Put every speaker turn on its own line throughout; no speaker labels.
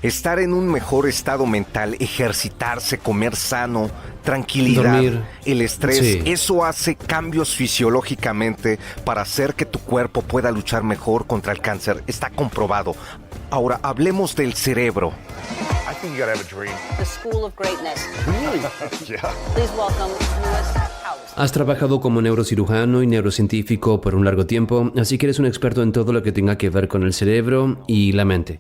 Estar en un mejor estado mental, ejercitarse, comer sano, tranquilidad,
Dormir.
el estrés,
Sí.
eso hace cambios fisiológicamente para hacer que tu cuerpo pueda luchar mejor contra el cáncer. Está comprobado. Ahora, hablemos del cerebro.
I think you gotta have a dream.
The School of Greatness.
Yeah.
Please welcome Lewis Howes.
Has trabajado como neurocirujano y neurocientífico por un largo tiempo, así que eres un experto en todo lo que tenga que ver con el cerebro y la mente.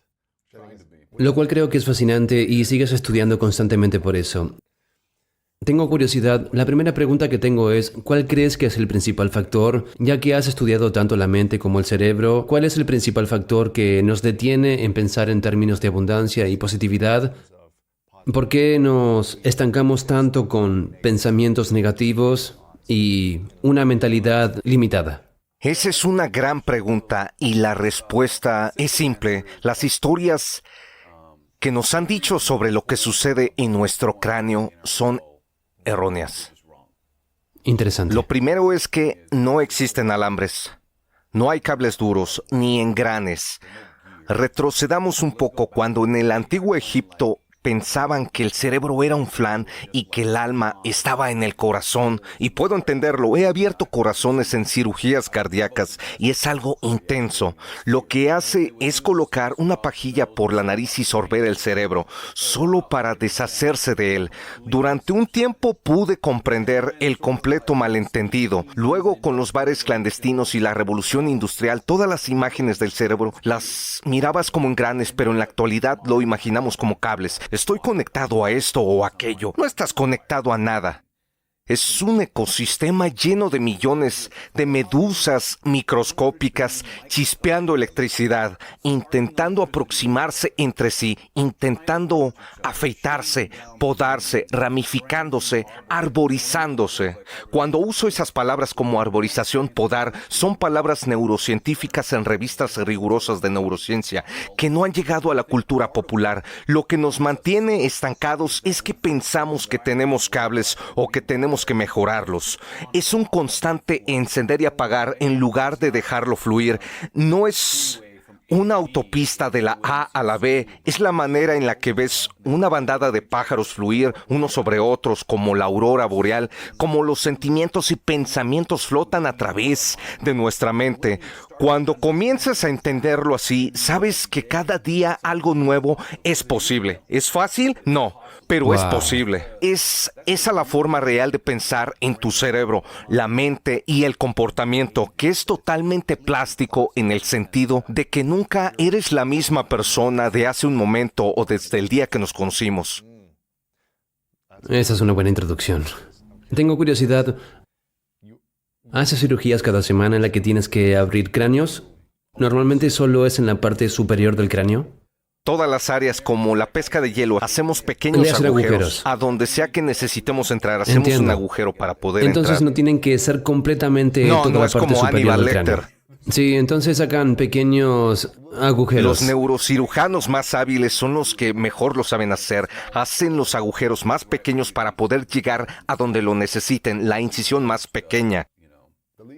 Lo cual creo que es fascinante y sigues estudiando constantemente por eso. Tengo curiosidad, la primera pregunta que tengo es, ¿cuál crees que es el principal factor? Ya que has estudiado tanto la mente como el cerebro, ¿cuál es el principal factor que nos detiene en pensar en términos de abundancia y positividad? ¿Por qué nos estancamos tanto con pensamientos negativos y una mentalidad limitada?
Esa es una gran pregunta y la respuesta es simple. Las historias que nos han dicho sobre lo que sucede en nuestro cráneo son erróneas.
Interesante.
Lo primero es que no existen alambres, no hay cables duros ni engranes. Retrocedamos un poco cuando en el antiguo Egipto pensaban que el cerebro era un flan y que el alma estaba en el corazón. Y puedo entenderlo, he abierto corazones en cirugías cardíacas y es algo intenso. Lo que hace es colocar una pajilla por la nariz y sorber el cerebro, solo para deshacerse de él. Durante un tiempo pude comprender el completo malentendido. Luego, con los bares clandestinos y la revolución industrial, todas las imágenes del cerebro las mirabas como engranes, pero en la actualidad lo imaginamos como cables. Estoy conectado a esto o aquello. No estás conectado a nada. Es un ecosistema lleno de millones de medusas microscópicas chispeando electricidad, intentando aproximarse entre sí, intentando afeitarse, podarse, ramificándose, arborizándose. Cuando uso esas palabras como arborización, podar, son palabras neurocientíficas en revistas rigurosas de neurociencia que no han llegado a la cultura popular. Lo que nos mantiene estancados es que pensamos que tenemos cables o que tenemos que mejorarlos. Es un constante encender y apagar en lugar de dejarlo fluir. No es una autopista de la A a la B, es la manera en la que ves una bandada de pájaros fluir unos sobre otros, como la aurora boreal, como los sentimientos y pensamientos flotan a través de nuestra mente. Cuando comienzas a entenderlo así, sabes que cada día algo nuevo es posible. ¿Es fácil? No, pero es
Wow.
posible. Es esa la forma real de pensar en tu cerebro, la mente y el comportamiento, que es totalmente plástico en el sentido de que nunca eres la misma persona de hace un momento o desde el día que nos conocimos.
Esa es una buena introducción. Tengo curiosidad. ¿Haces cirugías cada semana en la que tienes que abrir cráneos? ¿Normalmente solo es en la parte superior del cráneo?
Todas las áreas como la pesca de hielo, hacemos pequeños
Le hacen
agujeros.
agujeros.
A donde sea que necesitemos entrar, hacemos
Entiendo.
un agujero para poder
Entonces
entrar.
no tienen que ser completamente
No,
toda
no
la
es
parte
como
superior
Hannibal
del cráneo.
Lecter.
Sí, entonces sacan pequeños agujeros.
Los neurocirujanos más hábiles son los que mejor lo saben hacer. Hacen los agujeros más pequeños para poder llegar a donde lo necesiten, la incisión más pequeña.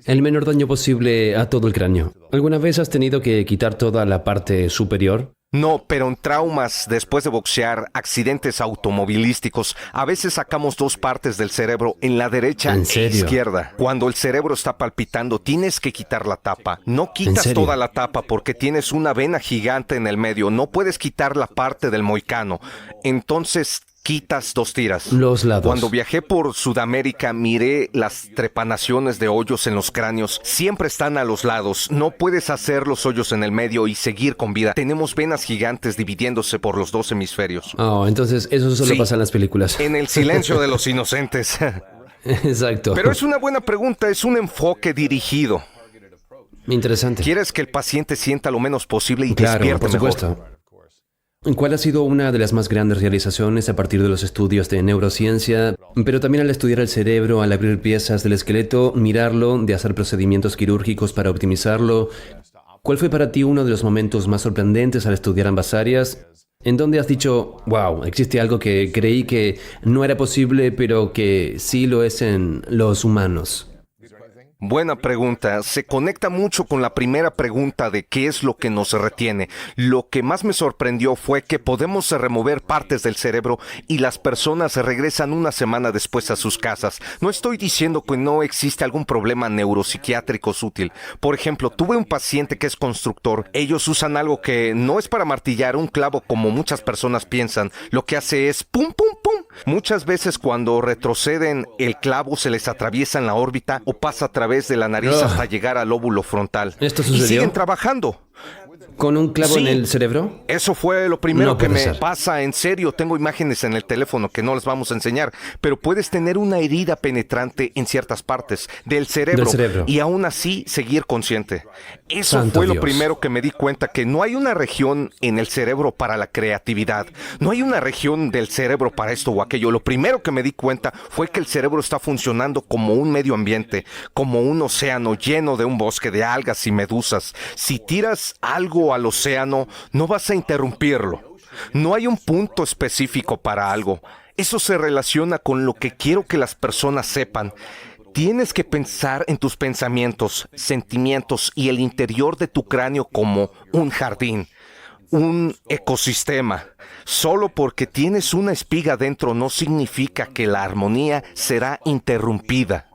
El menor daño posible a todo el cráneo. ¿Alguna vez has tenido que quitar toda la parte superior?
No, pero en traumas, después de boxear, accidentes automovilísticos, a veces sacamos dos partes del cerebro, en la derecha
¿En
e
serio?
izquierda. Cuando el cerebro está palpitando, tienes que quitar la tapa. No quitas
serio?
toda la tapa porque tienes una vena gigante en el medio. No puedes quitar la parte del moicano. Entonces quitas dos tiras.
Los lados.
Cuando viajé por Sudamérica, miré las trepanaciones de hoyos en los cráneos. Siempre están a los lados. No puedes hacer los hoyos en el medio y seguir con vida. Tenemos venas gigantes dividiéndose por los dos hemisferios.
Oh, entonces eso solo
Sí.
pasa en las películas.
En el silencio de los inocentes.
Exacto.
Pero es una buena pregunta, es un enfoque dirigido.
Interesante.
Quieres que el paciente sienta lo menos posible y
Claro,
despierte
por
mejor.
supuesto. ¿Cuál ha sido una de las más grandes realizaciones a partir de los estudios de neurociencia, pero también al estudiar el cerebro, al abrir piezas del esqueleto, mirarlo, de hacer procedimientos quirúrgicos para optimizarlo? ¿Cuál fue para ti uno de los momentos más sorprendentes al estudiar ambas áreas? ¿En donde has dicho, wow, existe algo que creí que no era posible, pero que sí lo es en los humanos?
Buena pregunta. Se conecta mucho con la primera pregunta de qué es lo que nos retiene. Lo que más me sorprendió fue que podemos remover partes del cerebro y las personas regresan una semana después a sus casas. No estoy diciendo que no existe algún problema neuropsiquiátrico útil. Por ejemplo, tuve un paciente que es constructor. Ellos usan algo que no es para martillar un clavo como muchas personas piensan. Lo que hace es pum, pum, pum. Muchas veces cuando retroceden, el clavo se les atraviesa en la órbita o pasa a través de la nariz hasta llegar al lóbulo frontal.
¿Esto
Y
sucedió?
siguen trabajando.
¿Con un clavo
Sí.
en el cerebro?
Eso fue lo primero
No
que
puede
me
ser.
pasa, en serio. Tengo imágenes en el teléfono que no les vamos a enseñar, pero puedes tener una herida penetrante en ciertas partes del cerebro, y aún así seguir consciente. Eso
Santo
fue lo
Dios.
primero que me di cuenta, que no hay una región en el cerebro para la creatividad. No hay una región del cerebro para esto o aquello. Lo primero que me di cuenta fue que el cerebro está funcionando como un medio ambiente, como un océano lleno de un bosque de algas y medusas. Si tiras algo al océano, no vas a interrumpirlo. No hay un punto específico para algo. Eso se relaciona con lo que quiero que las personas sepan. Tienes que pensar en tus pensamientos, sentimientos y el interior de tu cráneo como un jardín, un ecosistema. Solo porque tienes una espiga dentro no significa que la armonía será interrumpida.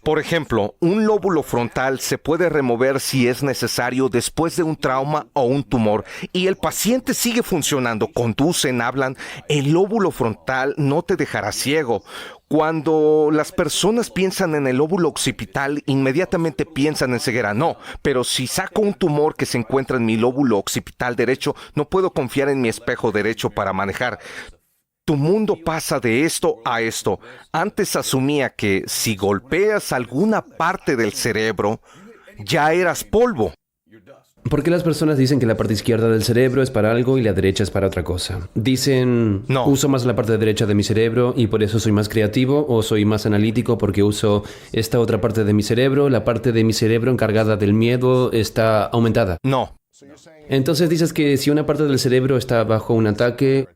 Por ejemplo, un lóbulo frontal se puede remover si es necesario después de un trauma o un tumor y el paciente sigue funcionando, conducen, hablan. El lóbulo frontal no te dejará ciego. Cuando las personas piensan en el lóbulo occipital, inmediatamente piensan en ceguera. No, pero si saco un tumor que se encuentra en mi lóbulo occipital derecho, no puedo confiar en mi espejo derecho para manejar. Tu mundo pasa de esto a esto. Antes asumía que si golpeas alguna parte del cerebro, ya eras polvo.
¿Por qué las personas dicen que la parte izquierda del cerebro es para algo y la derecha es para otra cosa? Dicen,
No.
uso más la parte derecha de mi cerebro y por eso soy más creativo, o soy más analítico porque uso esta otra parte de mi cerebro, la parte de mi cerebro encargada del miedo está aumentada.
No.
Entonces dices que si una parte del cerebro está bajo un ataque,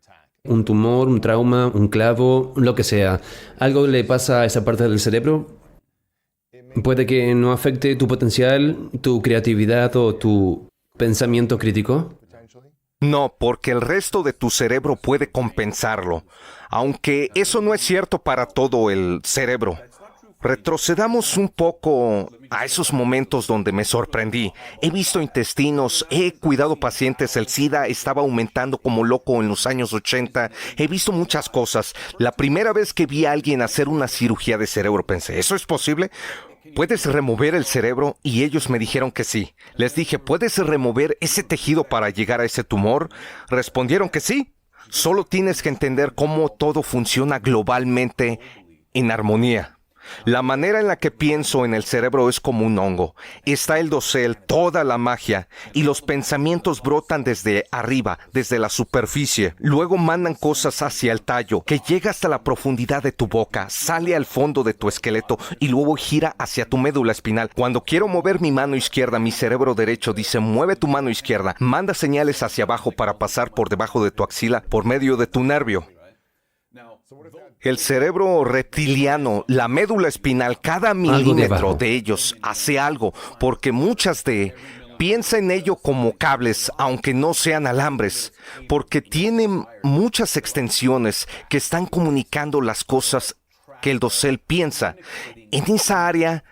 un tumor, un trauma, un clavo, lo que sea, ¿algo le pasa a esa parte del cerebro? ¿Puede que no afecte tu potencial, tu creatividad o tu pensamiento crítico?
No, porque el resto de tu cerebro puede compensarlo. Aunque eso no es cierto para todo el cerebro. Retrocedamos un poco a esos momentos donde me sorprendí. He visto intestinos, he cuidado pacientes, el SIDA estaba aumentando como loco en los años 80. He visto muchas cosas. La primera vez que vi a alguien hacer una cirugía de cerebro pensé, ¿eso es posible? ¿Puedes remover el cerebro? Y ellos me dijeron que sí. Les dije, ¿puedes remover ese tejido para llegar a ese tumor? Respondieron que sí. Solo tienes que entender cómo todo funciona globalmente en armonía. La manera en la que pienso en el cerebro es como un hongo. Está el dosel, toda la magia, y los pensamientos brotan desde arriba, desde la superficie. Luego mandan cosas hacia el tallo, que llega hasta la profundidad de tu boca, sale al fondo de tu esqueleto y luego gira hacia tu médula espinal. Cuando quiero mover mi mano izquierda, mi cerebro derecho dice, mueve tu mano izquierda. Manda señales hacia abajo para pasar por debajo de tu axila, por medio de tu nervio. El cerebro reptiliano, la médula espinal, cada milímetro
debajo.
de ellos hace algo, porque piensa en ello como cables, aunque no sean alambres, porque tienen muchas extensiones que están comunicando las cosas que el dosel piensa. En esa área,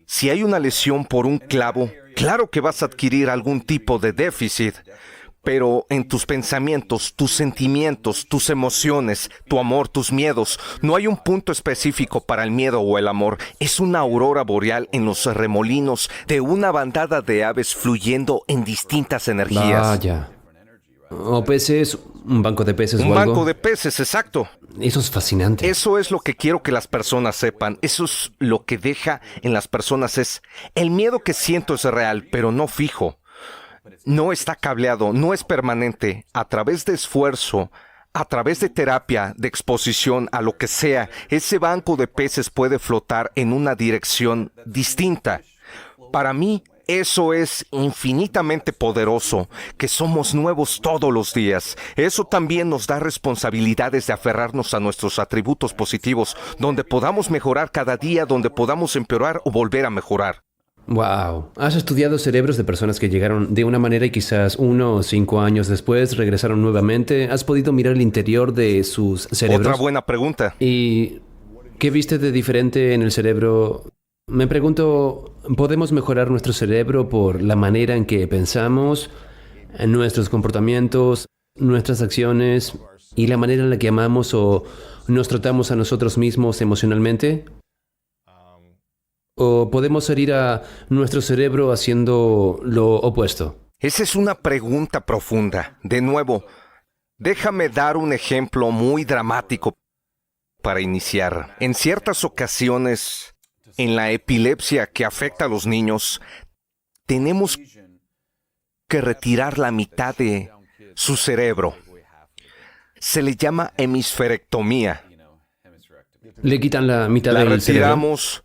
si hay una lesión por un clavo, claro que vas a adquirir algún tipo de déficit. Pero en tus pensamientos, tus sentimientos, tus emociones, tu amor, tus miedos, no hay un punto específico para el miedo o el amor. Es una aurora boreal en los remolinos de una bandada de aves fluyendo en distintas energías.
Vaya. O peces, un banco de peces
Un
o algo.
banco de peces, exacto.
Eso es fascinante.
Eso es lo que quiero que las personas sepan. Eso es lo que deja en las personas. Es el miedo que siento es real, pero no fijo. No está cableado, no es permanente. A través de esfuerzo, a través de terapia, de exposición a lo que sea, ese banco de peces puede flotar en una dirección distinta. Para mí, Eso es infinitamente poderoso, que somos nuevos todos los días. Eso también nos da responsabilidades de aferrarnos a nuestros atributos positivos, donde podamos mejorar cada día, donde podamos empeorar o volver a mejorar.
Wow. Has estudiado cerebros de personas que llegaron de una manera y quizás 1 o 5 años después regresaron nuevamente. ¿Has podido mirar el interior de sus cerebros?
Otra buena pregunta.
¿Y qué viste de diferente en el cerebro? Me pregunto, ¿podemos mejorar nuestro cerebro por la manera en que pensamos, en nuestros comportamientos, nuestras acciones y la manera en la que amamos o nos tratamos a nosotros mismos emocionalmente? ¿O podemos herir a nuestro cerebro haciendo lo opuesto?
Esa es una pregunta profunda. De nuevo, déjame dar un ejemplo muy dramático para iniciar. En ciertas ocasiones, en la epilepsia que afecta a los niños, tenemos que retirar la mitad de su cerebro. Se le llama hemisferectomía.
¿Le quitan la mitad
La
del cerebro?
retiramos.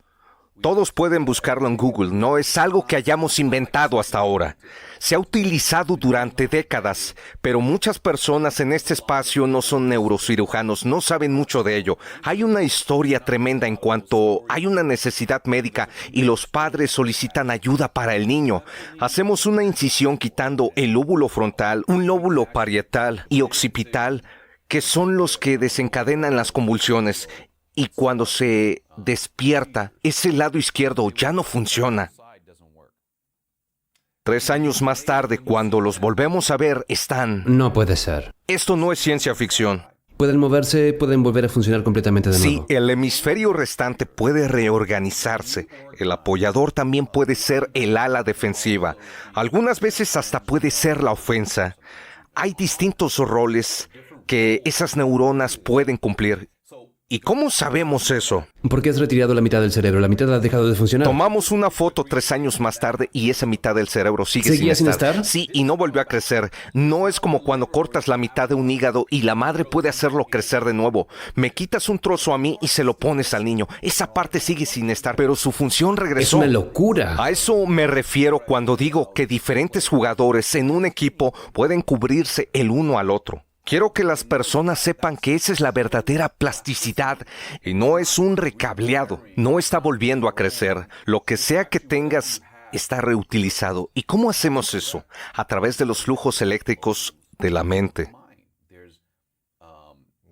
Todos pueden buscarlo en Google, no es algo que hayamos inventado hasta ahora. Se ha utilizado durante décadas, pero muchas personas en este espacio no son neurocirujanos, no saben mucho de ello. Hay una historia tremenda en cuanto hay una necesidad médica y los padres solicitan ayuda para el niño. Hacemos una incisión quitando el lóbulo frontal, un lóbulo parietal y occipital, que son los que desencadenan las convulsiones. Y cuando se despierta, ese lado izquierdo ya no funciona. 3 años más tarde, cuando los volvemos a ver, están...
No puede ser.
Esto no es ciencia ficción.
Pueden moverse, pueden volver a funcionar completamente de
Sí,
nuevo.
el hemisferio restante puede reorganizarse. El apoyador también puede ser el ala defensiva. Algunas veces hasta puede ser la ofensa. Hay distintos roles que esas neuronas pueden cumplir. ¿Y cómo sabemos eso?
¿Por qué has retirado la mitad del cerebro? ¿La mitad ha dejado de funcionar?
Tomamos una foto 3 años más tarde y esa mitad del cerebro sigue
¿Seguía sin estar?
Sí, y no volvió a crecer. No es como cuando cortas la mitad de un hígado y la madre puede hacerlo crecer de nuevo. Me quitas un trozo a mí y se lo pones al niño. Esa parte sigue sin estar, pero su función
Es
regresó.
una locura.
A eso me refiero cuando digo que diferentes jugadores en un equipo pueden cubrirse el uno al otro. Quiero que las personas sepan que esa es la verdadera plasticidad y no es un recableado. No está volviendo a crecer. Lo que sea que tengas está reutilizado. ¿Y cómo hacemos eso? A través de los flujos eléctricos de la mente.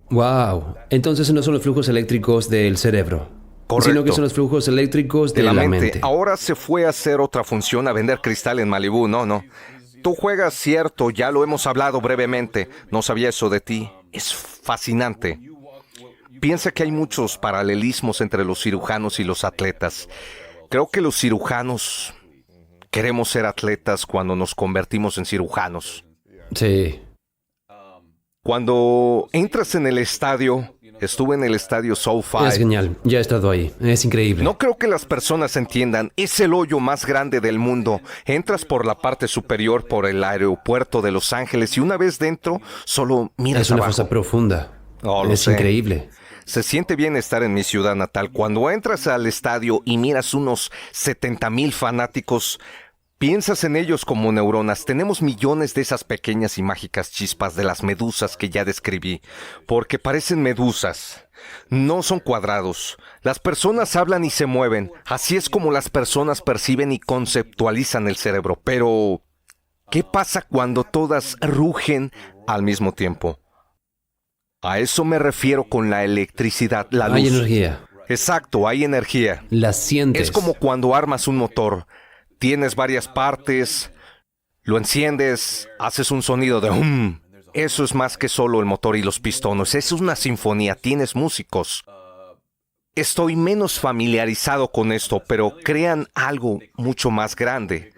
Wow. Entonces no son los flujos eléctricos del cerebro,
Correcto.
sino que son los flujos eléctricos de la mente.
Ahora se fue a hacer otra función, a vender cristal en Malibú. No. Tú juegas, cierto, ya lo hemos hablado brevemente. No sabía eso de ti. Es fascinante. Piensa que hay muchos paralelismos entre los cirujanos y los atletas. Creo que los cirujanos queremos ser atletas cuando nos convertimos en cirujanos.
Sí.
Cuando entras en el estadio, estuve en el estadio SoFi.
Es genial. Ya he estado ahí. Es increíble.
No creo que las personas entiendan, es el hoyo más grande del mundo. Entras por la parte superior, por el aeropuerto de Los Ángeles, y una vez dentro, solo miras
Es una
abajo.
fosa profunda.
Oh, lo
Es
sé.
increíble.
Se siente bien estar en mi ciudad natal. Cuando entras al estadio y miras unos 70,000 fanáticos, piensas en ellos como neuronas. Tenemos millones de esas pequeñas y mágicas chispas de las medusas que ya describí, porque parecen medusas. No son cuadrados. Las personas hablan y se mueven. Así es como las personas perciben y conceptualizan el cerebro. Pero, ¿qué pasa cuando todas rugen al mismo tiempo? A eso me refiero con la electricidad, la luz.
Hay energía.
Exacto, hay energía.
La sientes.
Es como cuando armas un motor. Tienes varias partes, lo enciendes, haces un sonido de hum. Eso es más que solo el motor y los pistones. Es una sinfonía, tienes músicos. Estoy menos familiarizado con esto, pero crean algo mucho más grande.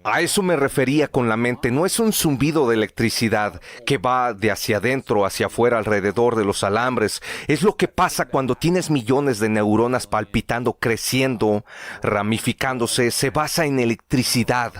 A eso me refería con la mente. No es un zumbido de electricidad que va de hacia adentro, hacia afuera, alrededor de los alambres. Es lo que pasa cuando tienes millones de neuronas palpitando, creciendo, ramificándose. Se basa en electricidad.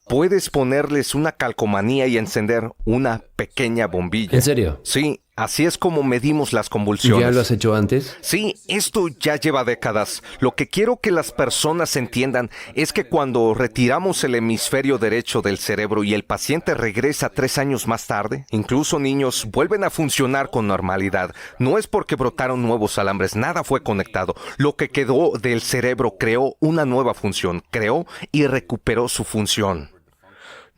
Puedes ponerles una calcomanía y encender una pequeña bombilla.
¿En serio?
Sí, Así es como medimos las convulsiones.
¿Ya lo has hecho antes?
Sí, esto ya lleva décadas. Lo que quiero que las personas entiendan es que cuando retiramos el hemisferio derecho del cerebro y el paciente regresa 3 años más tarde, incluso niños vuelven a funcionar con normalidad. No es porque brotaron nuevos alambres, nada fue conectado. Lo que quedó del cerebro creó una nueva función, creó y recuperó su función.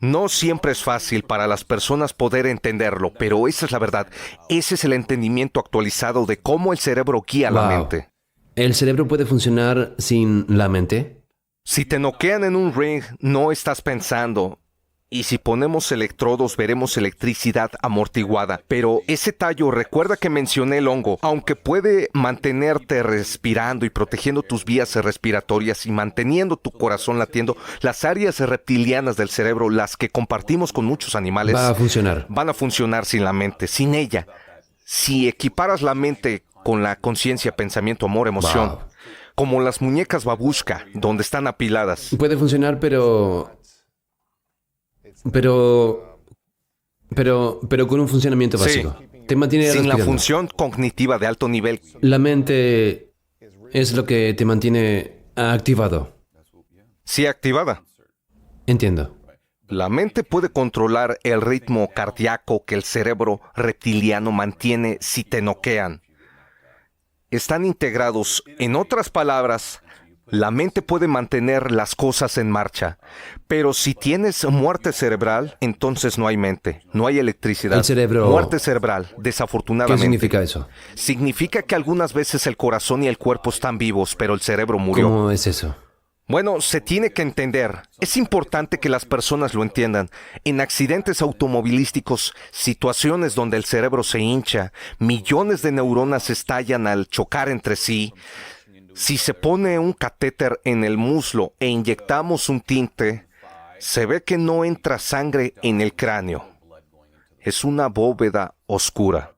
No siempre es fácil para las personas poder entenderlo, pero esa es la verdad. Ese es el entendimiento actualizado de cómo el cerebro guía la
Wow.
mente.
¿El cerebro puede funcionar sin la mente?
Si te noquean en un ring, no estás pensando. Y si ponemos electrodos, veremos electricidad amortiguada. Pero ese tallo, recuerda que mencioné el hongo, aunque puede mantenerte respirando y protegiendo tus vías respiratorias y manteniendo tu corazón latiendo, las áreas reptilianas del cerebro, las que compartimos con muchos animales,
Va a funcionar.
van a funcionar sin la mente, sin ella. Si equiparas la mente con la conciencia, pensamiento, amor, emoción,
Wow.
como las muñecas babushka, donde están apiladas.
Puede funcionar, pero con un funcionamiento
Sí.
básico. Te mantiene
Sin la
respirando.
función cognitiva de alto nivel.
La mente es lo que te mantiene activado.
Sí, activada.
Entiendo.
La mente puede controlar el ritmo cardíaco que el cerebro reptiliano mantiene si te noquean. Están integrados. En otras palabras, la mente puede mantener las cosas en marcha. Pero si tienes muerte cerebral, entonces no hay mente, no hay electricidad.
El cerebro-
Muerte cerebral,
¿Qué
desafortunadamente.
significa eso?
Significa que algunas veces el corazón y el cuerpo están vivos, pero el cerebro murió.
¿Cómo es eso?
Bueno, se tiene que entender. Es importante que las personas lo entiendan. En accidentes automovilísticos, situaciones donde el cerebro se hincha, millones de neuronas estallan al chocar entre sí. Si se pone un catéter en el muslo e inyectamos un tinte, se ve que no entra sangre en el cráneo. Es una bóveda oscura.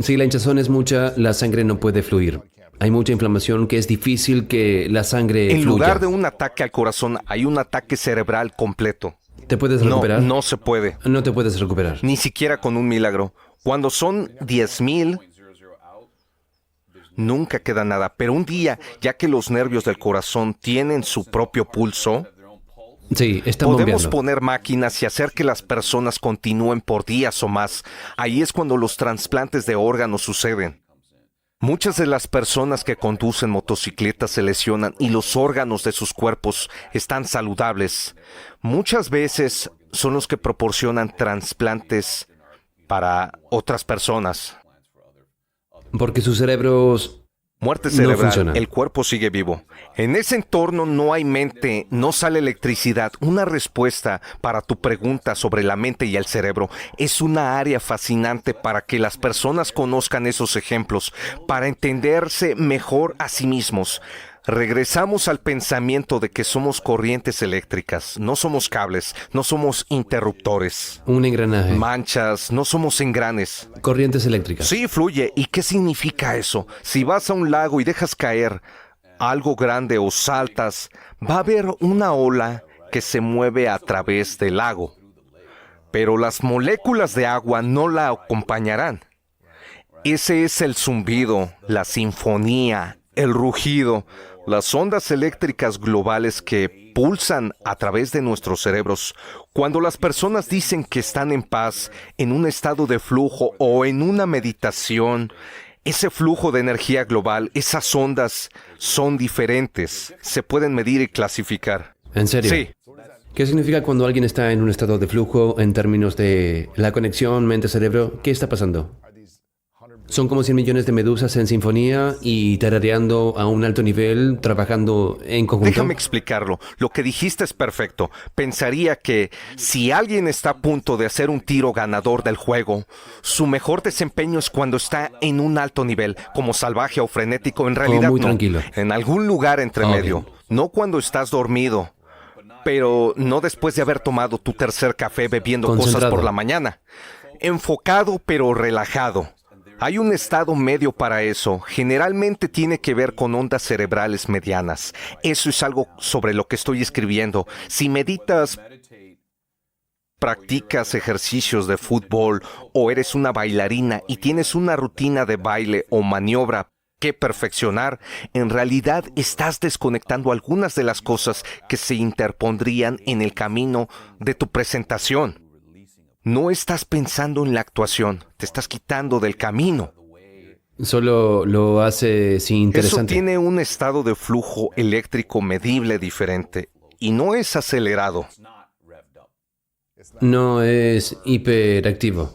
Si la hinchazón es mucha, la sangre no puede fluir. Hay mucha inflamación que es difícil que la sangre
En
fluya.
lugar de un ataque al corazón, hay un ataque cerebral completo.
¿Te puedes
No,
recuperar?
no se puede.
No te puedes recuperar.
Ni siquiera con un milagro. Cuando son 10,000, nunca queda nada. Pero un día, ya que los nervios del corazón tienen su propio pulso,
Sí, está
podemos
bombeando.
poner máquinas y hacer que las personas continúen por días o más. Ahí es cuando los trasplantes de órganos suceden. Muchas de las personas que conducen motocicletas se lesionan y los órganos de sus cuerpos están saludables. Muchas veces son los que proporcionan trasplantes para otras personas.
Porque sus cerebros...
Muerte
No
cerebral,
funciona.
el cuerpo sigue vivo. En ese entorno no hay mente, no sale electricidad. Una respuesta para tu pregunta sobre la mente y el cerebro es una área fascinante para que las personas conozcan esos ejemplos, para entenderse mejor a sí mismos. Regresamos al pensamiento de que somos corrientes eléctricas, no somos cables, no somos interruptores,
Un engranaje.
manchas, no somos engranes.
Corrientes eléctricas.
Sí, fluye. ¿Y qué significa eso? Si vas a un lago y dejas caer algo grande o saltas, va a haber una ola que se mueve a través del lago. Pero las moléculas de agua no la acompañarán. Ese es el zumbido, la sinfonía, el rugido, las ondas eléctricas globales que pulsan a través de nuestros cerebros. Cuando las personas dicen que están en paz, en un estado de flujo o en una meditación, ese flujo de energía global, esas ondas son diferentes. Se pueden medir y clasificar.
¿En serio?
Sí.
¿Qué significa cuando alguien está en un estado de flujo en términos de la conexión mente-cerebro? ¿Qué está pasando? Son como 100 millones de medusas en sinfonía y tarareando a un alto nivel, trabajando en conjunto.
Déjame explicarlo. Lo que dijiste es perfecto. Pensaría que si alguien está a punto de hacer un tiro ganador del juego, su mejor desempeño es cuando está en un alto nivel, como salvaje o frenético. En realidad
muy
no.
tranquilo.
En algún lugar entre medio.
bien.
No cuando estás dormido. Pero no después de haber tomado tu tercer café bebiendo cosas
Concentrado.
por la mañana. Enfocado pero relajado. Hay un estado medio para eso. Generalmente tiene que ver con ondas cerebrales medianas. Eso es algo sobre lo que estoy escribiendo. Si meditas practicas ejercicios de fútbol o eres una bailarina y tienes una rutina de baile o maniobra que perfeccionar, en realidad estás desconectando algunas de las cosas que se interpondrían en el camino de tu presentación. No estás pensando en la actuación, te estás quitando del camino.
Solo lo hace
Eso
interesante.
tiene un estado de flujo eléctrico medible diferente y no es acelerado.
No es hiperactivo.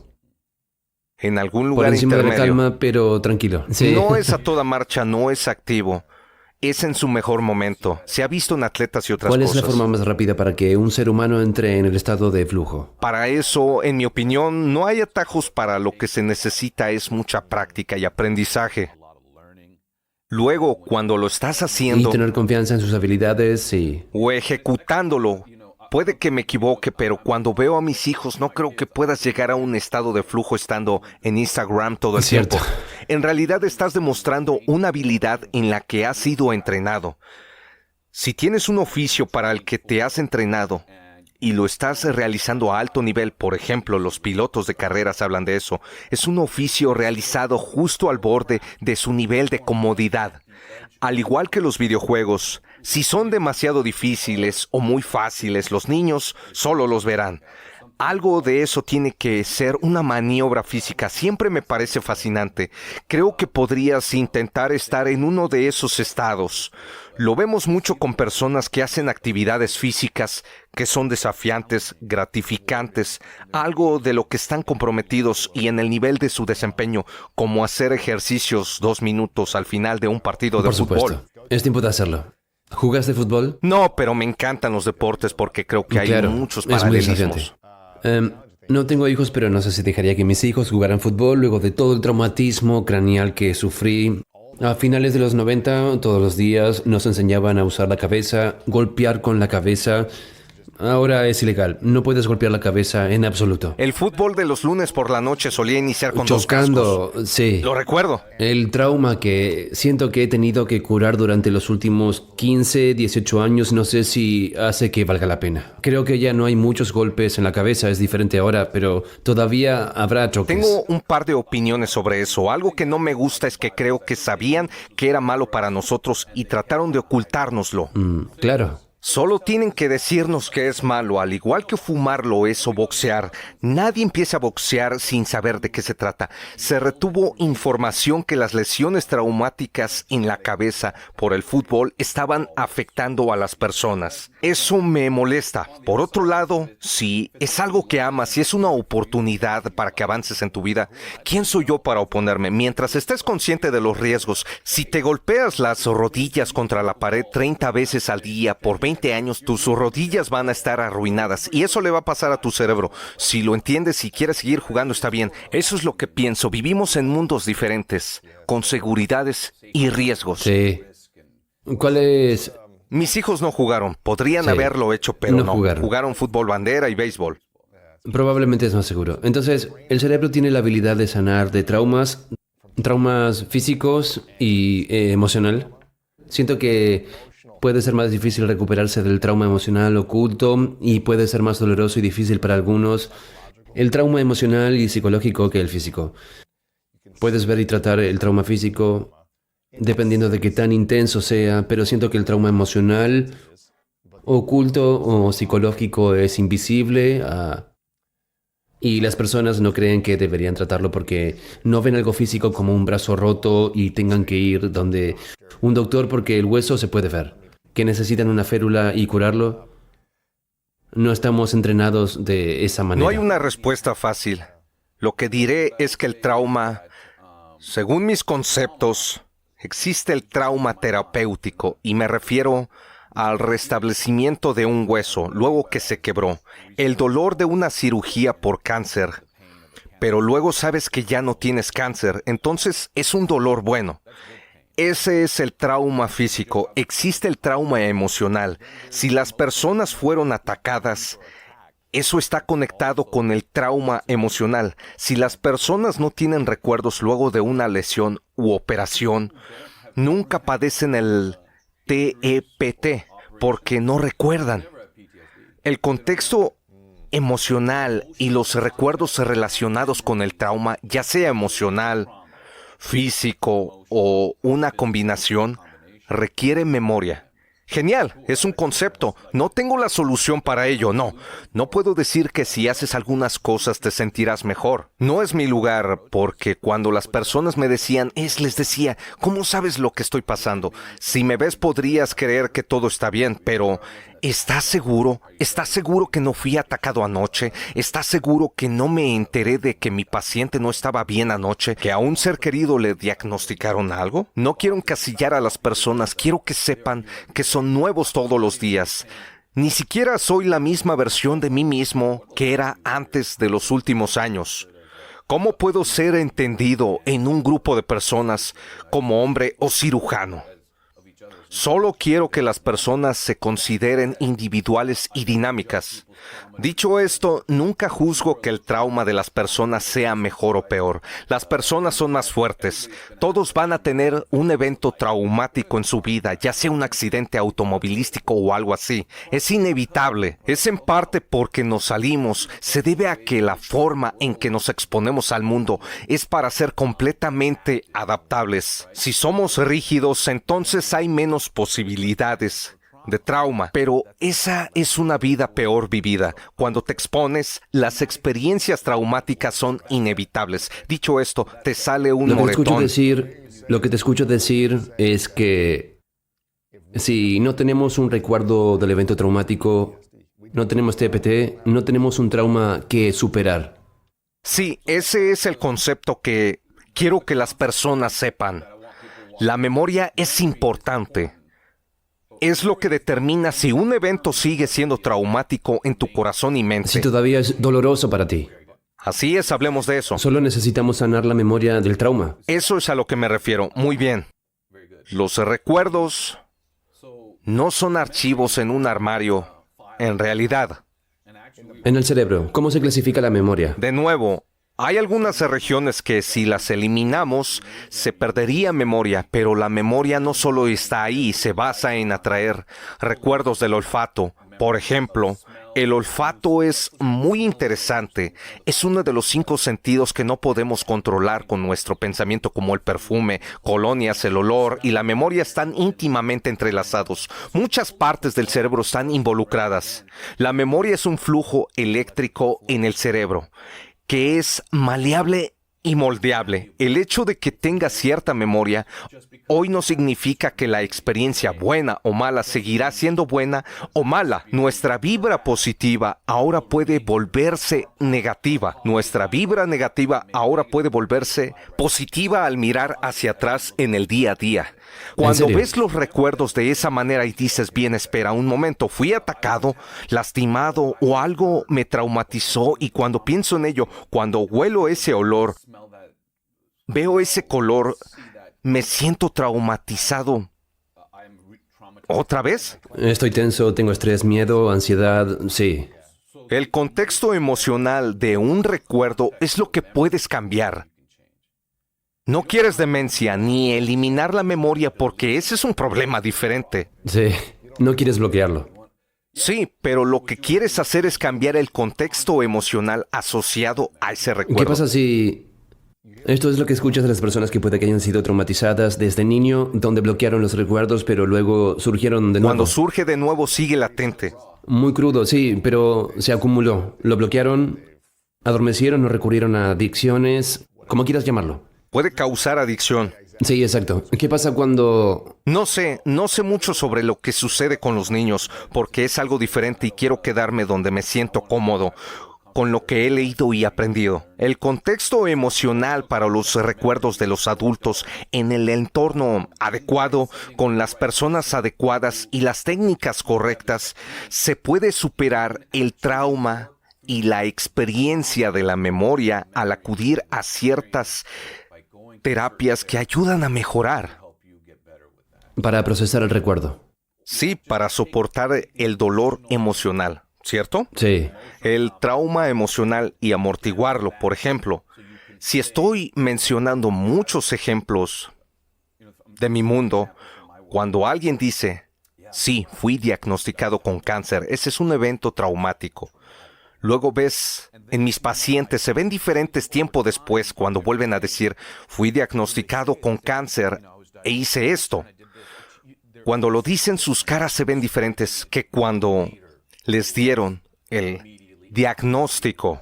En algún
Por
lugar
encima de la
intermedio.
calma, pero tranquilo. Sí.
No es a toda marcha, no es activo. Es en su mejor momento. Se ha visto en atletas y otras
¿Cuál es
cosas.
la forma más rápida para que un ser humano entre en el estado de flujo?
Para eso, en mi opinión, no hay atajos. Para lo que se necesita es mucha práctica y aprendizaje. Luego, cuando lo estás
Y
haciendo
tener confianza en sus habilidades y...
o ejecutándolo, puede que me equivoque, pero cuando veo a mis hijos no creo que puedas llegar a un estado de flujo estando en Instagram todo el
Cierto.
tiempo. En realidad estás demostrando una habilidad en la que has sido entrenado. Si tienes un oficio para el que te has entrenado y lo estás realizando a alto nivel, por ejemplo, los pilotos de carreras hablan de eso, es un oficio realizado justo al borde de su nivel de comodidad. Al igual que los videojuegos, si son demasiado difíciles o muy fáciles, los niños solo los verán. Algo de eso tiene que ser una maniobra física. Siempre me parece fascinante. Creo que podrías intentar estar en uno de esos estados. Lo vemos mucho con personas que hacen actividades físicas que son desafiantes, gratificantes, algo de lo que están comprometidos y en el nivel de su desempeño, como hacer ejercicios 2 minutos al final de un partido de
Por
fútbol.
supuesto. Es tiempo de hacerlo. ¿Jugaste fútbol?
No, pero me encantan los deportes porque creo que hay
Claro,
muchos
es muy desafiante.
paralelismos.
No tengo hijos, pero no sé si dejaría que mis hijos jugaran fútbol luego de todo el traumatismo craneal que sufrí. A finales de los 90, todos los días nos enseñaban a usar la cabeza, golpear con la cabeza. Ahora es ilegal. No puedes golpear la cabeza en absoluto.
El fútbol de los lunes por la noche solía iniciar con 2 cascos.
Chocando, sí.
Lo recuerdo.
El trauma que siento que he tenido que curar durante los últimos 15, 18 años, no sé si hace que valga la pena. Creo que ya no hay muchos golpes en la cabeza, es diferente ahora, pero todavía habrá choques.
Tengo un par de opiniones sobre eso. Algo que no me gusta es que creo que sabían que era malo para nosotros y trataron de ocultárnoslo.
Claro.
Solo tienen que decirnos que es malo, al igual que fumarlo es o boxear. Nadie empieza a boxear sin saber de qué se trata. Se retuvo información que las lesiones traumáticas en la cabeza por el fútbol estaban afectando a las personas. Eso me molesta. Por otro lado, si es algo que amas, si es una oportunidad para que avances en tu vida, ¿quién soy yo para oponerme? Mientras estés consciente de los riesgos, si te golpeas las rodillas contra la pared 30 veces al día por 20 años, tus rodillas van a estar arruinadas y eso le va a pasar a tu cerebro. Si lo entiendes y quieres seguir jugando, está bien. Eso es lo que pienso. Vivimos en mundos diferentes, con seguridades y riesgos.
Sí. ¿Cuál es?
Mis hijos no jugaron. Podrían
Sí.
haberlo hecho, pero
No
no.
jugaron.
Jugaron fútbol bandera y béisbol.
Probablemente es más seguro. Entonces, el cerebro tiene la habilidad de sanar de traumas físicos y emocional. Siento que puede ser más difícil recuperarse del trauma emocional oculto y puede ser más doloroso y difícil para algunos el trauma emocional y psicológico que el físico. Puedes ver y tratar el trauma físico dependiendo de qué tan intenso sea, pero siento que el trauma emocional oculto o psicológico es invisible y las personas no creen que deberían tratarlo porque no ven algo físico como un brazo roto y tengan que ir donde un doctor porque el hueso se puede ver. Que necesitan una férula y curarlo. No estamos entrenados de esa manera.
No hay una respuesta fácil. Lo que diré es que el trauma, según mis conceptos, existe el trauma terapéutico y me refiero al restablecimiento de un hueso luego que se quebró, el dolor de una cirugía por cáncer, pero luego sabes que ya no tienes cáncer, entonces es un dolor bueno. Ese es el trauma físico. Existe el trauma emocional. Si las personas fueron atacadas, eso está conectado con el trauma emocional. Si las personas no tienen recuerdos luego de una lesión u operación, nunca padecen el TEPT porque no recuerdan. El contexto emocional y los recuerdos relacionados con el trauma, ya sea emocional, físico o una combinación, requiere memoria. Genial, es un concepto. No tengo la solución para ello, no. No puedo decir que si haces algunas cosas te sentirás mejor. No es mi lugar, porque cuando las personas me decían, les decía, ¿cómo sabes lo que estoy pasando? Si me ves podrías creer que todo está bien, pero ¿estás seguro? ¿Estás seguro que no fui atacado anoche? ¿Estás seguro que no me enteré de que mi paciente no estaba bien anoche? ¿Que a un ser querido le diagnosticaron algo? No quiero encasillar a las personas, quiero que sepan que son nuevos todos los días. Ni siquiera soy la misma versión de mí mismo que era antes de los últimos años. ¿Cómo puedo ser entendido en un grupo de personas como hombre o cirujano? Solo quiero que las personas se consideren individuales y dinámicas. Dicho esto, nunca juzgo que el trauma de las personas sea mejor o peor. Las personas son más fuertes. Todos van a tener un evento traumático en su vida, ya sea un accidente automovilístico o algo así. Es inevitable. Es en parte porque nos salimos. Se debe a que la forma en que nos exponemos al mundo es para ser completamente adaptables. Si somos rígidos, entonces hay menos posibilidades de trauma, pero esa es una vida peor vivida. Cuando te expones, las experiencias traumáticas son inevitables. Dicho esto, te sale un moretón.
Lo que te escucho decir es que si no tenemos un recuerdo del evento traumático, no tenemos TPT, no tenemos un trauma que superar.
Sí, ese es el concepto que quiero que las personas sepan. La memoria es importante. Es lo que determina si un evento sigue siendo traumático en tu corazón y mente.
Si todavía es doloroso para ti.
Así es, hablemos de eso.
Solo necesitamos sanar la memoria del trauma.
Eso es a lo que me refiero. Muy bien. Los recuerdos no son archivos en un armario, en realidad.
En el cerebro, ¿cómo se clasifica la memoria?
De nuevo, hay algunas regiones que si las eliminamos, se perdería memoria, pero la memoria no solo está ahí, se basa en atraer recuerdos del olfato. Por ejemplo, el olfato es muy interesante. Es uno de los 5 sentidos que no podemos controlar con nuestro pensamiento, como el perfume, colonias, el olor y la memoria están íntimamente entrelazados. Muchas partes del cerebro están involucradas. La memoria es un flujo eléctrico en el cerebro que es maleable y moldeable. El hecho de que tengas cierta memoria hoy no significa que la experiencia buena o mala seguirá siendo buena o mala. Nuestra vibra positiva ahora puede volverse negativa. Nuestra vibra negativa ahora puede volverse positiva al mirar hacia atrás en el día a día. Cuando ves los recuerdos de esa manera y dices, bien, espera un momento, fui atacado, lastimado o algo me traumatizó, y cuando pienso en ello, cuando huelo ese olor, veo ese color, me siento traumatizado. ¿Otra vez?
Estoy tenso, tengo estrés, miedo, ansiedad, sí.
El contexto emocional de un recuerdo es lo que puedes cambiar. No quieres demencia ni eliminar la memoria porque ese es un problema diferente.
Sí, no quieres bloquearlo.
Sí, pero lo que quieres hacer es cambiar el contexto emocional asociado a ese recuerdo.
¿Qué pasa si esto es lo que escuchas de las personas que puede que hayan sido traumatizadas desde niño, donde bloquearon los recuerdos, pero luego surgieron de nuevo?
Cuando surge de nuevo, sigue latente.
Muy crudo, sí, pero se acumuló. Lo bloquearon, adormecieron o recurrieron a adicciones, como quieras llamarlo.
Puede causar adicción.
Sí, exacto. ¿Qué pasa cuando...?
No sé mucho sobre lo que sucede con los niños, porque es algo diferente y quiero quedarme donde me siento cómodo con lo que he leído y aprendido. El contexto emocional para los recuerdos de los adultos en el entorno adecuado, con las personas adecuadas y las técnicas correctas, se puede superar el trauma y la experiencia de la memoria al acudir a ciertas terapias que ayudan a mejorar.
Para procesar el recuerdo.
Sí, para soportar el dolor emocional, ¿cierto?
Sí.
El trauma emocional y amortiguarlo, por ejemplo. Si estoy mencionando muchos ejemplos de mi mundo, cuando alguien dice, sí, fui diagnosticado con cáncer, ese es un evento traumático. Luego ves en mis pacientes, se ven diferentes tiempo después cuando vuelven a decir, fui diagnosticado con cáncer e hice esto. Cuando lo dicen, sus caras se ven diferentes que cuando les dieron el diagnóstico.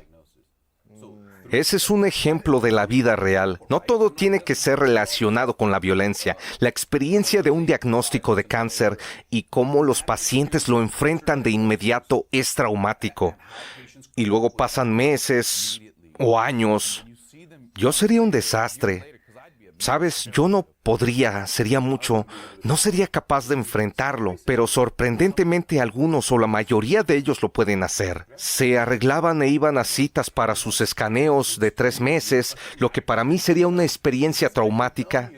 Ese es un ejemplo de la vida real. No todo tiene que ser relacionado con la violencia. La experiencia de un diagnóstico de cáncer y cómo los pacientes lo enfrentan de inmediato es traumático. Y luego pasan meses o años. Yo sería un desastre. ¿Sabes? Yo no podría, no sería capaz de enfrentarlo, pero sorprendentemente algunos o la mayoría de ellos lo pueden hacer. Se arreglaban e iban a citas para sus escaneos de 3 meses, lo que para mí sería una experiencia traumática.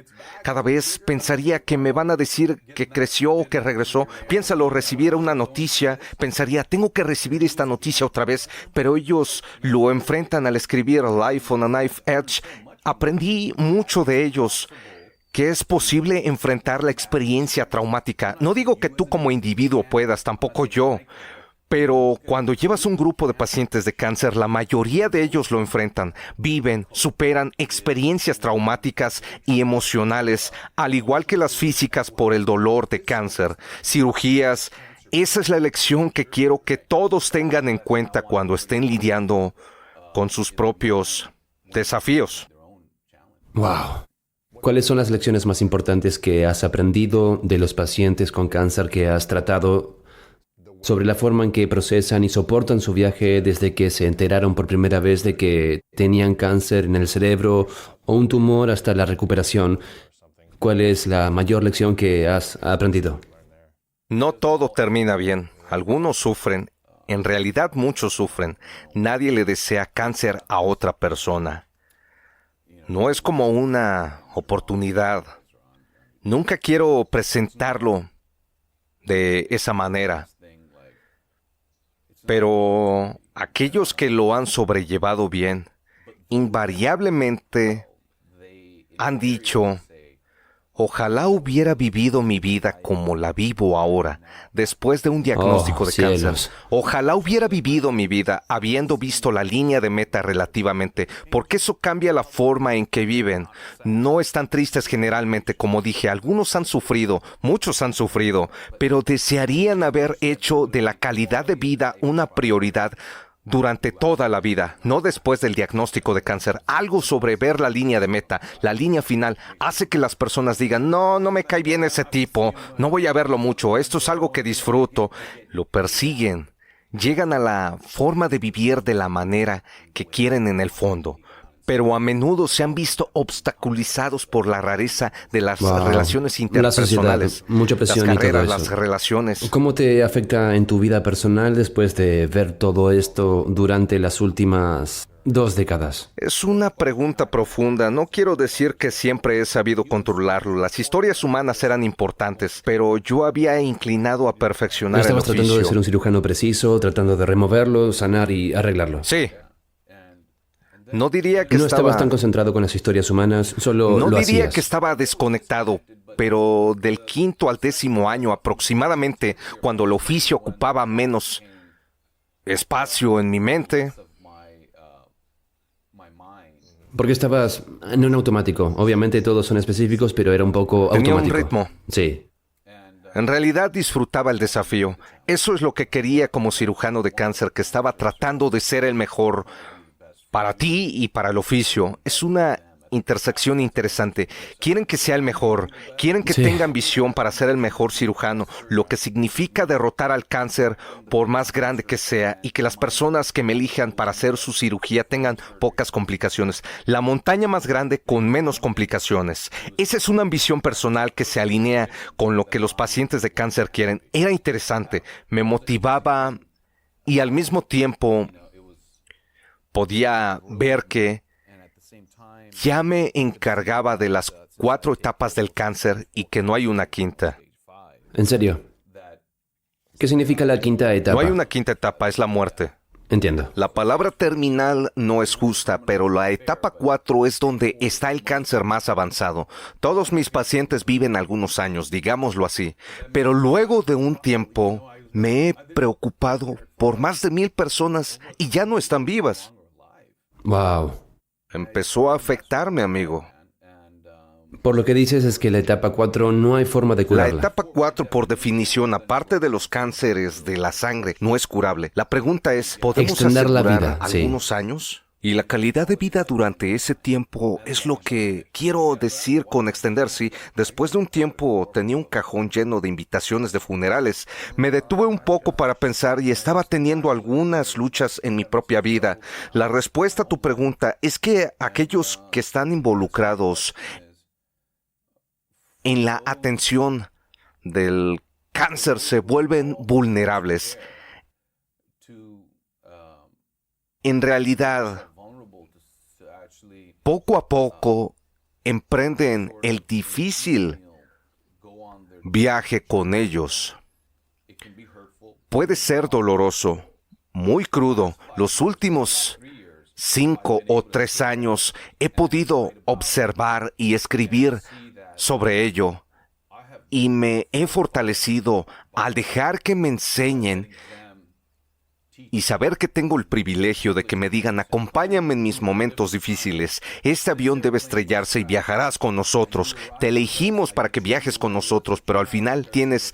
Cada vez pensaría que me van a decir que creció o que regresó. Piénsalo, recibiera una noticia, pensaría, tengo que recibir esta noticia otra vez, pero ellos lo enfrentan al escribir Life on a Knife Edge. Aprendí mucho de ellos, que es posible enfrentar la experiencia traumática. No digo que tú como individuo puedas, tampoco yo, pero cuando llevas un grupo de pacientes de cáncer, la mayoría de ellos lo enfrentan, viven, superan experiencias traumáticas y emocionales, al igual que las físicas por el dolor de cáncer, cirugías. Esa es la lección que quiero que todos tengan en cuenta cuando estén lidiando con sus propios desafíos.
Wow. ¿Cuáles son las lecciones más importantes que has aprendido de los pacientes con cáncer que has tratado sobre la forma en que procesan y soportan su viaje desde que se enteraron por primera vez de que tenían cáncer en el cerebro o un tumor hasta la recuperación? ¿Cuál es la mayor lección que has aprendido?
No todo termina bien. Algunos sufren. En realidad muchos sufren. Nadie le desea cáncer a otra persona. No es como una oportunidad. Nunca quiero presentarlo de esa manera. Pero aquellos que lo han sobrellevado bien, invariablemente han dicho, ojalá hubiera vivido mi vida como la vivo ahora, después de un diagnóstico de cáncer. Ojalá hubiera vivido mi vida habiendo visto la línea de meta relativamente, porque eso cambia la forma en que viven. No están tristes generalmente, como dije, algunos han sufrido, muchos han sufrido, pero desearían haber hecho de la calidad de vida una prioridad durante toda la vida, no después del diagnóstico de cáncer. Algo sobre ver la línea de meta, la línea final, hace que las personas digan, no me cae bien ese tipo, no voy a verlo mucho, esto es algo que disfruto. Lo persiguen, llegan a la forma de vivir de la manera que quieren en el fondo, pero a menudo se han visto obstaculizados por la rareza de las relaciones interpersonales.
La sociedad, mucha presión
las carreras,
y todo eso.
las relaciones.
¿Cómo te afecta en tu vida personal después de ver todo esto durante las últimas 2 décadas?
Es una pregunta profunda. No quiero decir que siempre he sabido controlarlo. Las historias humanas eran importantes, pero yo había inclinado a perfeccionar el
¿Estabas
oficio.
tratando de ser un cirujano preciso, tratando de removerlo, sanar y arreglarlo?
Sí. No diría que
No estabas tan concentrado con las historias humanas, solo
No
lo
diría
hacías.
que estaba desconectado, pero del 5º al 10º año aproximadamente, cuando el oficio ocupaba menos espacio en mi mente.
Porque estabas no en automático. Obviamente todos son específicos, pero era un poco
Tenía
automático.
un ritmo.
Sí.
En realidad disfrutaba el desafío. Eso es lo que quería como cirujano de cáncer, que estaba tratando de ser el mejor para ti y para el oficio. Es una intersección interesante. Quieren que sea el mejor, quieren que
Sí.
tengan visión para ser el mejor cirujano, lo que significa derrotar al cáncer por más grande que sea, y que las personas que me elijan para hacer su cirugía tengan pocas complicaciones. La montaña más grande con menos complicaciones. Esa es una ambición personal que se alinea con lo que los pacientes de cáncer quieren. Era interesante, me motivaba y al mismo tiempo podía ver que ya me encargaba de las 4 etapas del cáncer y que no hay una quinta.
¿En serio? ¿Qué significa la quinta etapa?
No hay una quinta etapa, es la muerte.
Entiendo.
La palabra terminal no es justa, pero la etapa 4 es donde está el cáncer más avanzado. Todos mis pacientes viven algunos años, digámoslo así, pero luego de un tiempo Me he preocupado por más de 1,000 personas y ya no están vivas.
Wow.
Empezó a afectarme, amigo.
Por lo que dices es que la etapa 4 no hay forma de
La
curarla.
etapa 4, por definición, aparte de los cánceres de la sangre, no es curable. La pregunta es, ¿podemos
Extender la
asegurar
vida, sí.
algunos años? Y la calidad de vida durante ese tiempo es lo que quiero decir con extender, sí. Después de un tiempo tenía un cajón lleno de invitaciones de funerales. Me detuve un poco para pensar y estaba teniendo algunas luchas en mi propia vida. La respuesta a tu pregunta es que aquellos que están involucrados en la atención del cáncer se vuelven vulnerables. En realidad, poco a poco emprenden el difícil viaje con ellos. Puede ser doloroso, muy crudo. Los últimos 5 o 3 años he podido observar y escribir sobre ello y me he fortalecido al dejar que me enseñen y saber que tengo el privilegio de que me digan, acompáñame en mis momentos difíciles. Este avión debe estrellarse y viajarás con nosotros. Te elegimos para que viajes con nosotros, pero al final tienes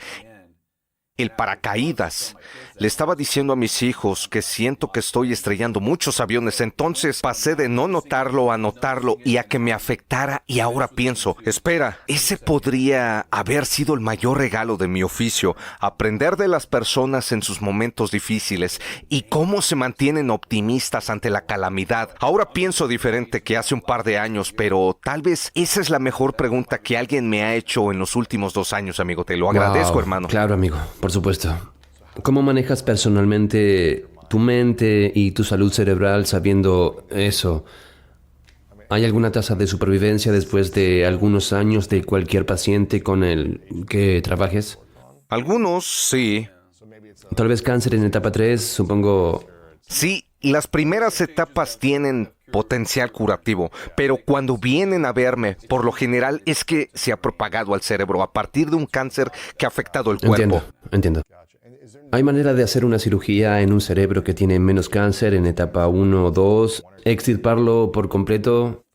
el paracaídas. Le estaba diciendo a mis hijos que siento que estoy estrellando muchos aviones, entonces pasé de no notarlo a notarlo y a que me afectara y ahora pienso, espera, ese podría haber sido el mayor regalo de mi oficio, aprender de las personas en sus momentos difíciles y cómo se mantienen optimistas ante la calamidad. Ahora pienso diferente que hace un par de años, pero tal vez esa es la mejor pregunta que alguien me ha hecho en los últimos 2 años, amigo. Te lo agradezco,
Wow.
hermano.
Claro, amigo, por supuesto. ¿Cómo manejas personalmente tu mente y tu salud cerebral sabiendo eso? ¿Hay alguna tasa de supervivencia después de algunos años de cualquier paciente con el que trabajes?
Algunos, sí.
Tal vez cáncer en etapa 3, supongo.
Sí, las primeras etapas tienen potencial curativo, pero cuando vienen a verme, por lo general es que se ha propagado al cerebro a partir de un cáncer que ha afectado el cuerpo.
Entiendo. ¿Hay manera de hacer una cirugía en un cerebro que tiene menos cáncer en etapa 1 o 2? ¿Extirparlo por completo?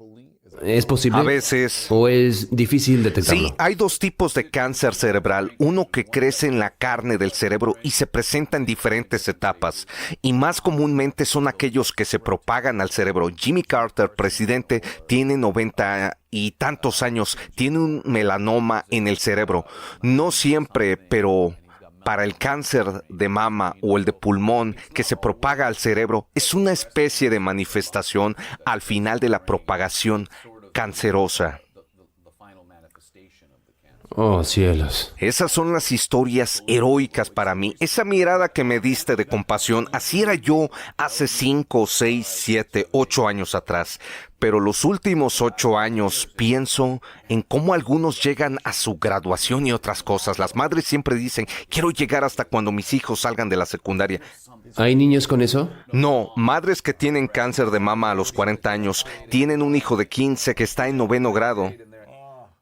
¿Es posible?
A veces.
¿O es difícil detectarlo?
Sí, hay 2 tipos de cáncer cerebral, uno que crece en la carne del cerebro y se presenta en diferentes etapas, y más comúnmente son aquellos que se propagan al cerebro. Jimmy Carter, presidente, tiene 90 y tantos años, tiene un melanoma en el cerebro. No siempre, pero para el cáncer de mama o el de pulmón que se propaga al cerebro, es una especie de manifestación al final de la propagación cancerosa.
Oh, cielos.
Esas son las historias heroicas para mí. Esa mirada que me diste de compasión, así era yo hace 5, 6, 7, 8 años atrás. Pero los últimos 8 años pienso en cómo algunos llegan a su graduación y otras cosas. Las madres siempre dicen, quiero llegar hasta cuando mis hijos salgan de la secundaria.
¿Hay niños con eso?
No, madres que tienen cáncer de mama a los 40 años, tienen un hijo de 15 que está en 9º grado.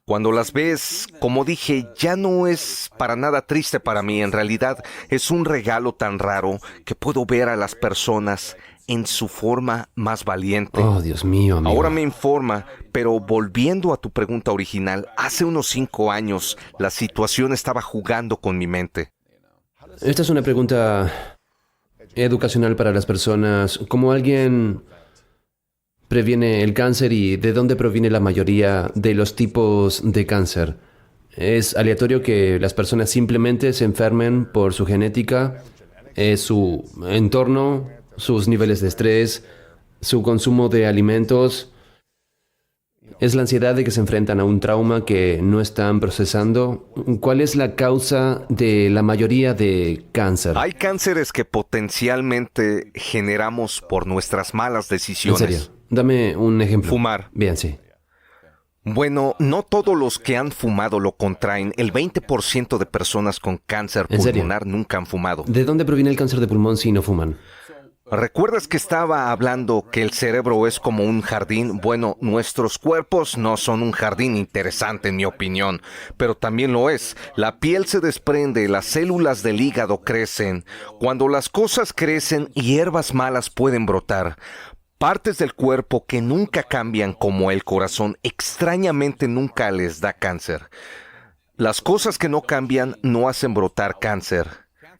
Cuando las ves, como dije, ya no es para nada triste para mí. En realidad, es un regalo tan raro que puedo ver a las personas en su forma más valiente.
Oh, Dios mío, amigo.
Ahora me informa, pero volviendo a tu pregunta original, hace unos 5 años la situación estaba jugando con mi mente.
Esta es una pregunta educacional para las personas. ¿Cómo alguien previene el cáncer y de dónde proviene la mayoría de los tipos de cáncer? ¿Es aleatorio que las personas simplemente se enfermen por su genética? ¿Es su entorno, sus niveles de estrés, su consumo de alimentos? ¿Es la ansiedad de que se enfrentan a un trauma que no están procesando? ¿Cuál es la causa de la mayoría de cáncer?
Hay cánceres que potencialmente generamos por nuestras malas
¿En
decisiones.
serio? Dame un ejemplo.
Fumar.
Bien, sí.
Bueno, no todos los que han fumado lo contraen. El 20% de personas con cáncer
¿En serio?
pulmonar nunca han fumado.
¿De dónde proviene el cáncer de pulmón si no fuman?
¿Recuerdas que estaba hablando que el cerebro es como un jardín? Bueno, nuestros cuerpos no son un jardín interesante en mi opinión, pero también lo es. La piel se desprende, las células del hígado crecen. Cuando las cosas crecen, hierbas malas pueden brotar. Partes del cuerpo que nunca cambian, como el corazón, extrañamente nunca les da cáncer. Las cosas que no cambian no hacen brotar cáncer.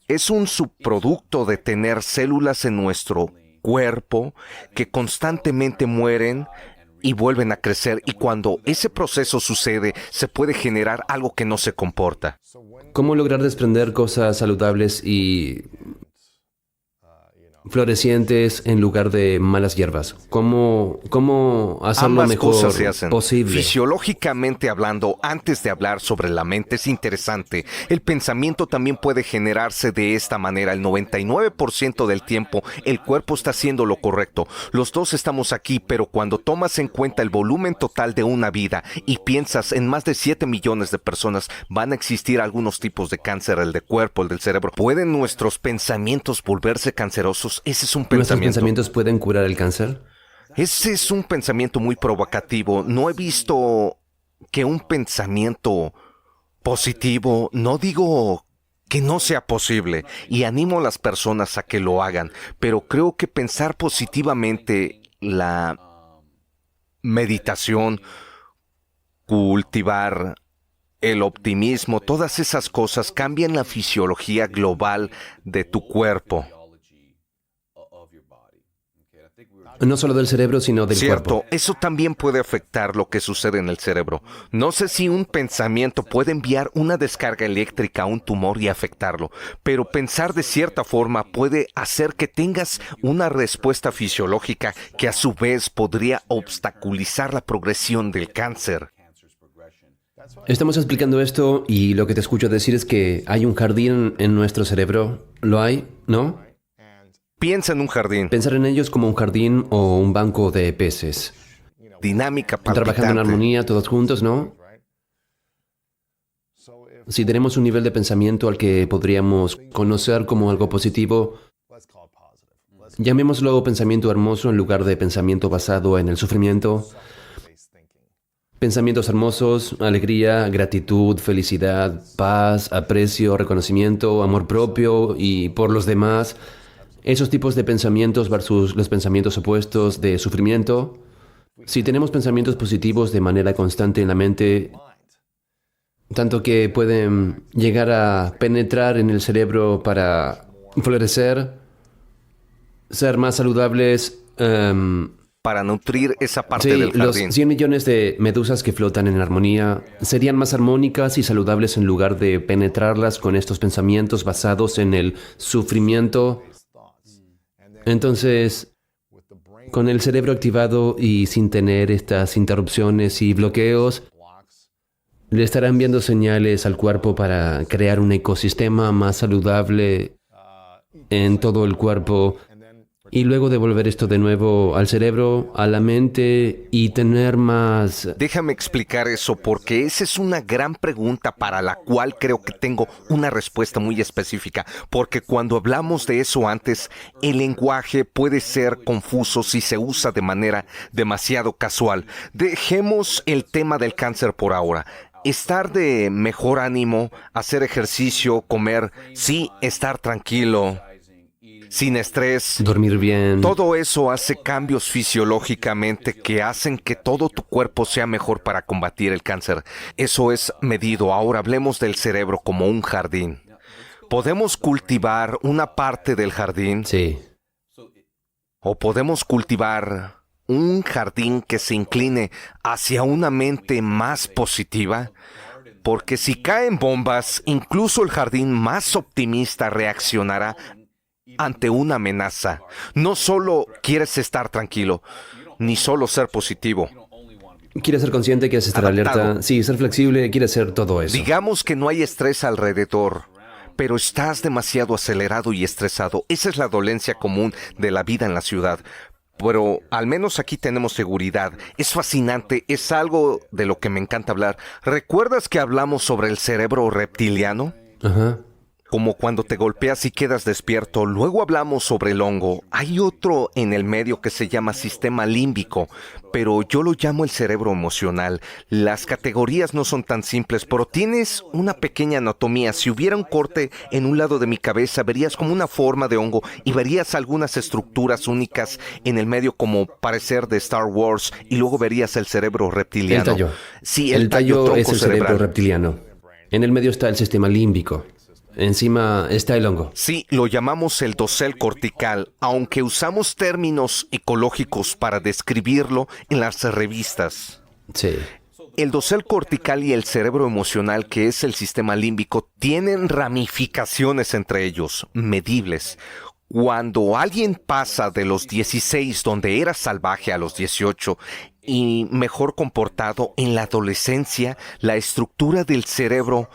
Es un subproducto de tener células en nuestro cuerpo que constantemente mueren y vuelven a crecer, y cuando ese proceso sucede, se puede generar algo que no se comporta.
¿Cómo lograr desprender cosas saludables y florecientes en lugar de malas hierbas? ¿Cómo hacerlo
Ambas
mejor
cosas se hacen.
posible?
Fisiológicamente hablando, antes de hablar sobre la mente, es interesante. El pensamiento también puede generarse de esta manera. El 99% del tiempo, el cuerpo está haciendo lo correcto. Los dos estamos aquí, pero cuando tomas en cuenta el volumen total de una vida y piensas en más de 7 millones de personas, van a existir algunos tipos de cáncer, el de cuerpo, el del cerebro. ¿Pueden nuestros pensamientos volverse cancerosos? Ese es un
¿Nuestros
pensamiento.
pensamientos pueden curar el cáncer?
Ese es un pensamiento muy provocativo. No he visto que un pensamiento positivo, no digo que no sea posible, y animo a las personas a que lo hagan, pero creo que pensar positivamente, la meditación, cultivar el optimismo, todas esas cosas cambian la fisiología global de tu cuerpo.
No solo del cerebro, sino del
Cierto,
cuerpo.
eso también puede afectar lo que sucede en el cerebro. No sé si un pensamiento puede enviar una descarga eléctrica a un tumor y afectarlo, pero pensar de cierta forma puede hacer que tengas una respuesta fisiológica que a su vez podría obstaculizar la progresión del cáncer.
Estamos explicando esto y lo que te escucho decir es que hay un jardín en nuestro cerebro. ¿Lo hay? ¿No?
Piensa en un jardín,
Pensar en ellos como un jardín o un banco de peces.
dinámica
Trabajando en
palpitante.
armonía todos juntos, ¿no? Si tenemos un nivel de pensamiento al que podríamos conocer como algo positivo, llamémoslo pensamiento hermoso en lugar de pensamiento basado en el sufrimiento. Pensamientos hermosos, alegría, gratitud, felicidad, paz, aprecio, reconocimiento, amor propio y por los demás. Esos tipos de pensamientos versus los pensamientos opuestos de sufrimiento. Si tenemos pensamientos positivos de manera constante en la mente, tanto que pueden llegar a penetrar en el cerebro para florecer, ser más saludables.
Para nutrir esa parte
Sí,
del
los
jardín.
100 millones de medusas que flotan en armonía serían más armónicas y saludables en lugar de penetrarlas con estos pensamientos basados en el sufrimiento. Entonces, con el cerebro activado y sin tener estas interrupciones y bloqueos, le estará enviando señales al cuerpo para crear un ecosistema más saludable en todo el cuerpo y luego devolver esto de nuevo al cerebro, a la mente y tener más...
Déjame explicar eso porque esa es una gran pregunta para la cual creo que tengo una respuesta muy específica. Porque cuando hablamos de eso antes, el lenguaje puede ser confuso si se usa de manera demasiado casual. Dejemos el tema del cáncer por ahora. Estar de mejor ánimo, hacer ejercicio, comer, sí, estar tranquilo, sin estrés.
Dormir bien.
Todo eso hace cambios fisiológicamente que hacen que todo tu cuerpo sea mejor para combatir el cáncer. Eso es medido. Ahora hablemos del cerebro como un jardín. ¿Podemos cultivar una parte del jardín?
Sí.
¿O podemos cultivar un jardín que se incline hacia una mente más positiva? Porque si caen bombas, incluso el jardín más optimista reaccionará ante una amenaza. No solo quieres estar tranquilo, ni solo ser positivo.
Quieres ser consciente, quieres estar
Adaptado.
alerta. Sí, ser flexible, quieres ser todo eso.
Digamos que no hay estrés alrededor, pero estás demasiado acelerado y estresado. Esa es la dolencia común de la vida en la ciudad. Pero al menos aquí tenemos seguridad. Es fascinante, es algo de lo que me encanta hablar. ¿Recuerdas que hablamos sobre el cerebro reptiliano?
Ajá.
como cuando te golpeas y quedas despierto. Luego hablamos sobre el hongo. Hay otro en el medio que se llama sistema límbico, pero yo lo llamo el cerebro emocional. Las categorías no son tan simples, pero tienes una pequeña anatomía. Si hubiera un corte en un lado de mi cabeza, verías como una forma de hongo y verías algunas estructuras únicas en el medio como parecer de Star Wars, y luego verías el cerebro reptiliano.
El tallo.
Sí,
El tallo
tronco
es el cerebro
cerebral.
reptiliano. En el medio está el sistema límbico. Encima está el hongo.
Sí, lo llamamos el dosel cortical, aunque usamos términos ecológicos para describirlo en las revistas.
Sí.
El dosel cortical y el cerebro emocional, que es el sistema límbico, tienen ramificaciones entre ellos, medibles. Cuando alguien pasa de los 16, donde era salvaje, a los 18 y mejor comportado, en la adolescencia, la estructura del cerebro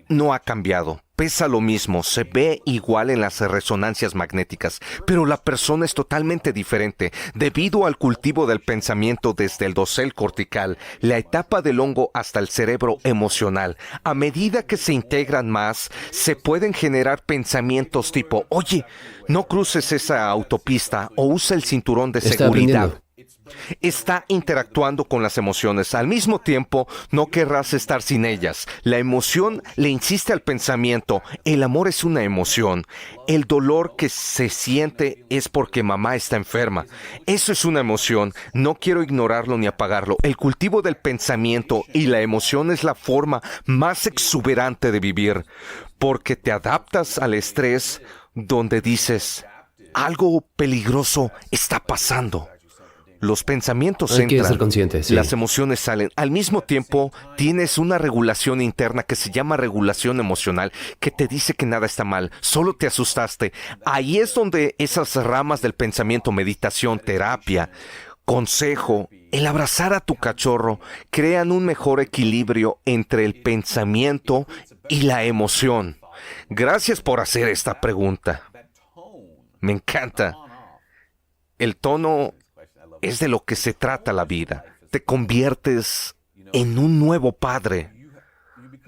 no ha cambiado. Pesa lo mismo, se ve igual en las resonancias magnéticas, pero la persona es totalmente diferente debido al cultivo del pensamiento desde el dosel cortical, la etapa del hongo hasta el cerebro emocional. A medida que se integran más, se pueden generar pensamientos tipo, oye, no cruces esa autopista o usa el cinturón de
Está
seguridad.
aprendiendo.
Está interactuando con las emociones. Al mismo tiempo, no querrás estar sin ellas. La emoción le insiste al pensamiento. El amor es una emoción. El dolor que se siente es porque mamá está enferma. Eso es una emoción. No quiero ignorarlo ni apagarlo. El cultivo del pensamiento y la emoción es la forma más exuberante de vivir, porque te adaptas al estrés donde dices, algo peligroso está pasando. Los pensamientos
Hay que
entran,
ser consciente, sí.
las emociones salen. Al mismo tiempo, tienes una regulación interna que se llama regulación emocional, que te dice que nada está mal, solo te asustaste. Ahí es donde esas ramas del pensamiento, meditación, terapia, consejo, el abrazar a tu cachorro, crean un mejor equilibrio entre el pensamiento y la emoción. Gracias por hacer esta pregunta. Me encanta. El tono es de lo que se trata la vida. Te conviertes en un nuevo padre.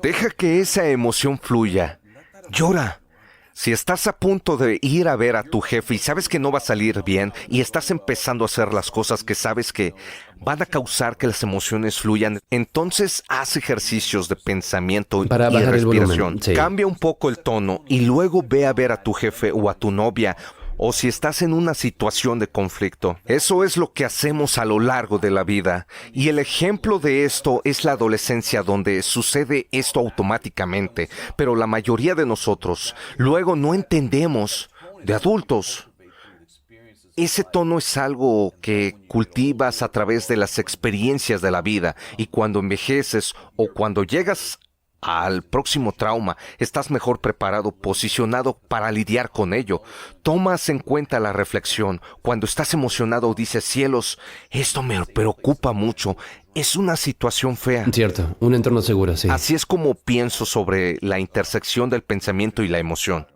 Deja que esa emoción fluya. Llora. Si estás a punto de ir a ver a tu jefe y sabes que no va a salir bien y estás empezando a hacer las cosas que sabes que van a causar que las emociones fluyan, entonces haz ejercicios de pensamiento
Para
y
bajar el volumen,
respiración.
sí.
Cambia un poco el tono y luego ve a ver a tu jefe o a tu novia, o si estás en una situación de conflicto. Eso es lo que hacemos a lo largo de la vida. Y el ejemplo de esto es la adolescencia, donde sucede esto automáticamente. Pero la mayoría de nosotros luego no entendemos, de adultos. Ese tono es algo que cultivas a través de las experiencias de la vida. Y cuando envejeces o cuando llegas al próximo trauma, estás mejor preparado, posicionado para lidiar con ello. Tomas en cuenta la reflexión. Cuando estás emocionado dices, cielos, esto me preocupa mucho. Es una situación fea.
Cierto, un entorno seguro, sí.
Así es como pienso sobre la intersección del pensamiento y la emoción.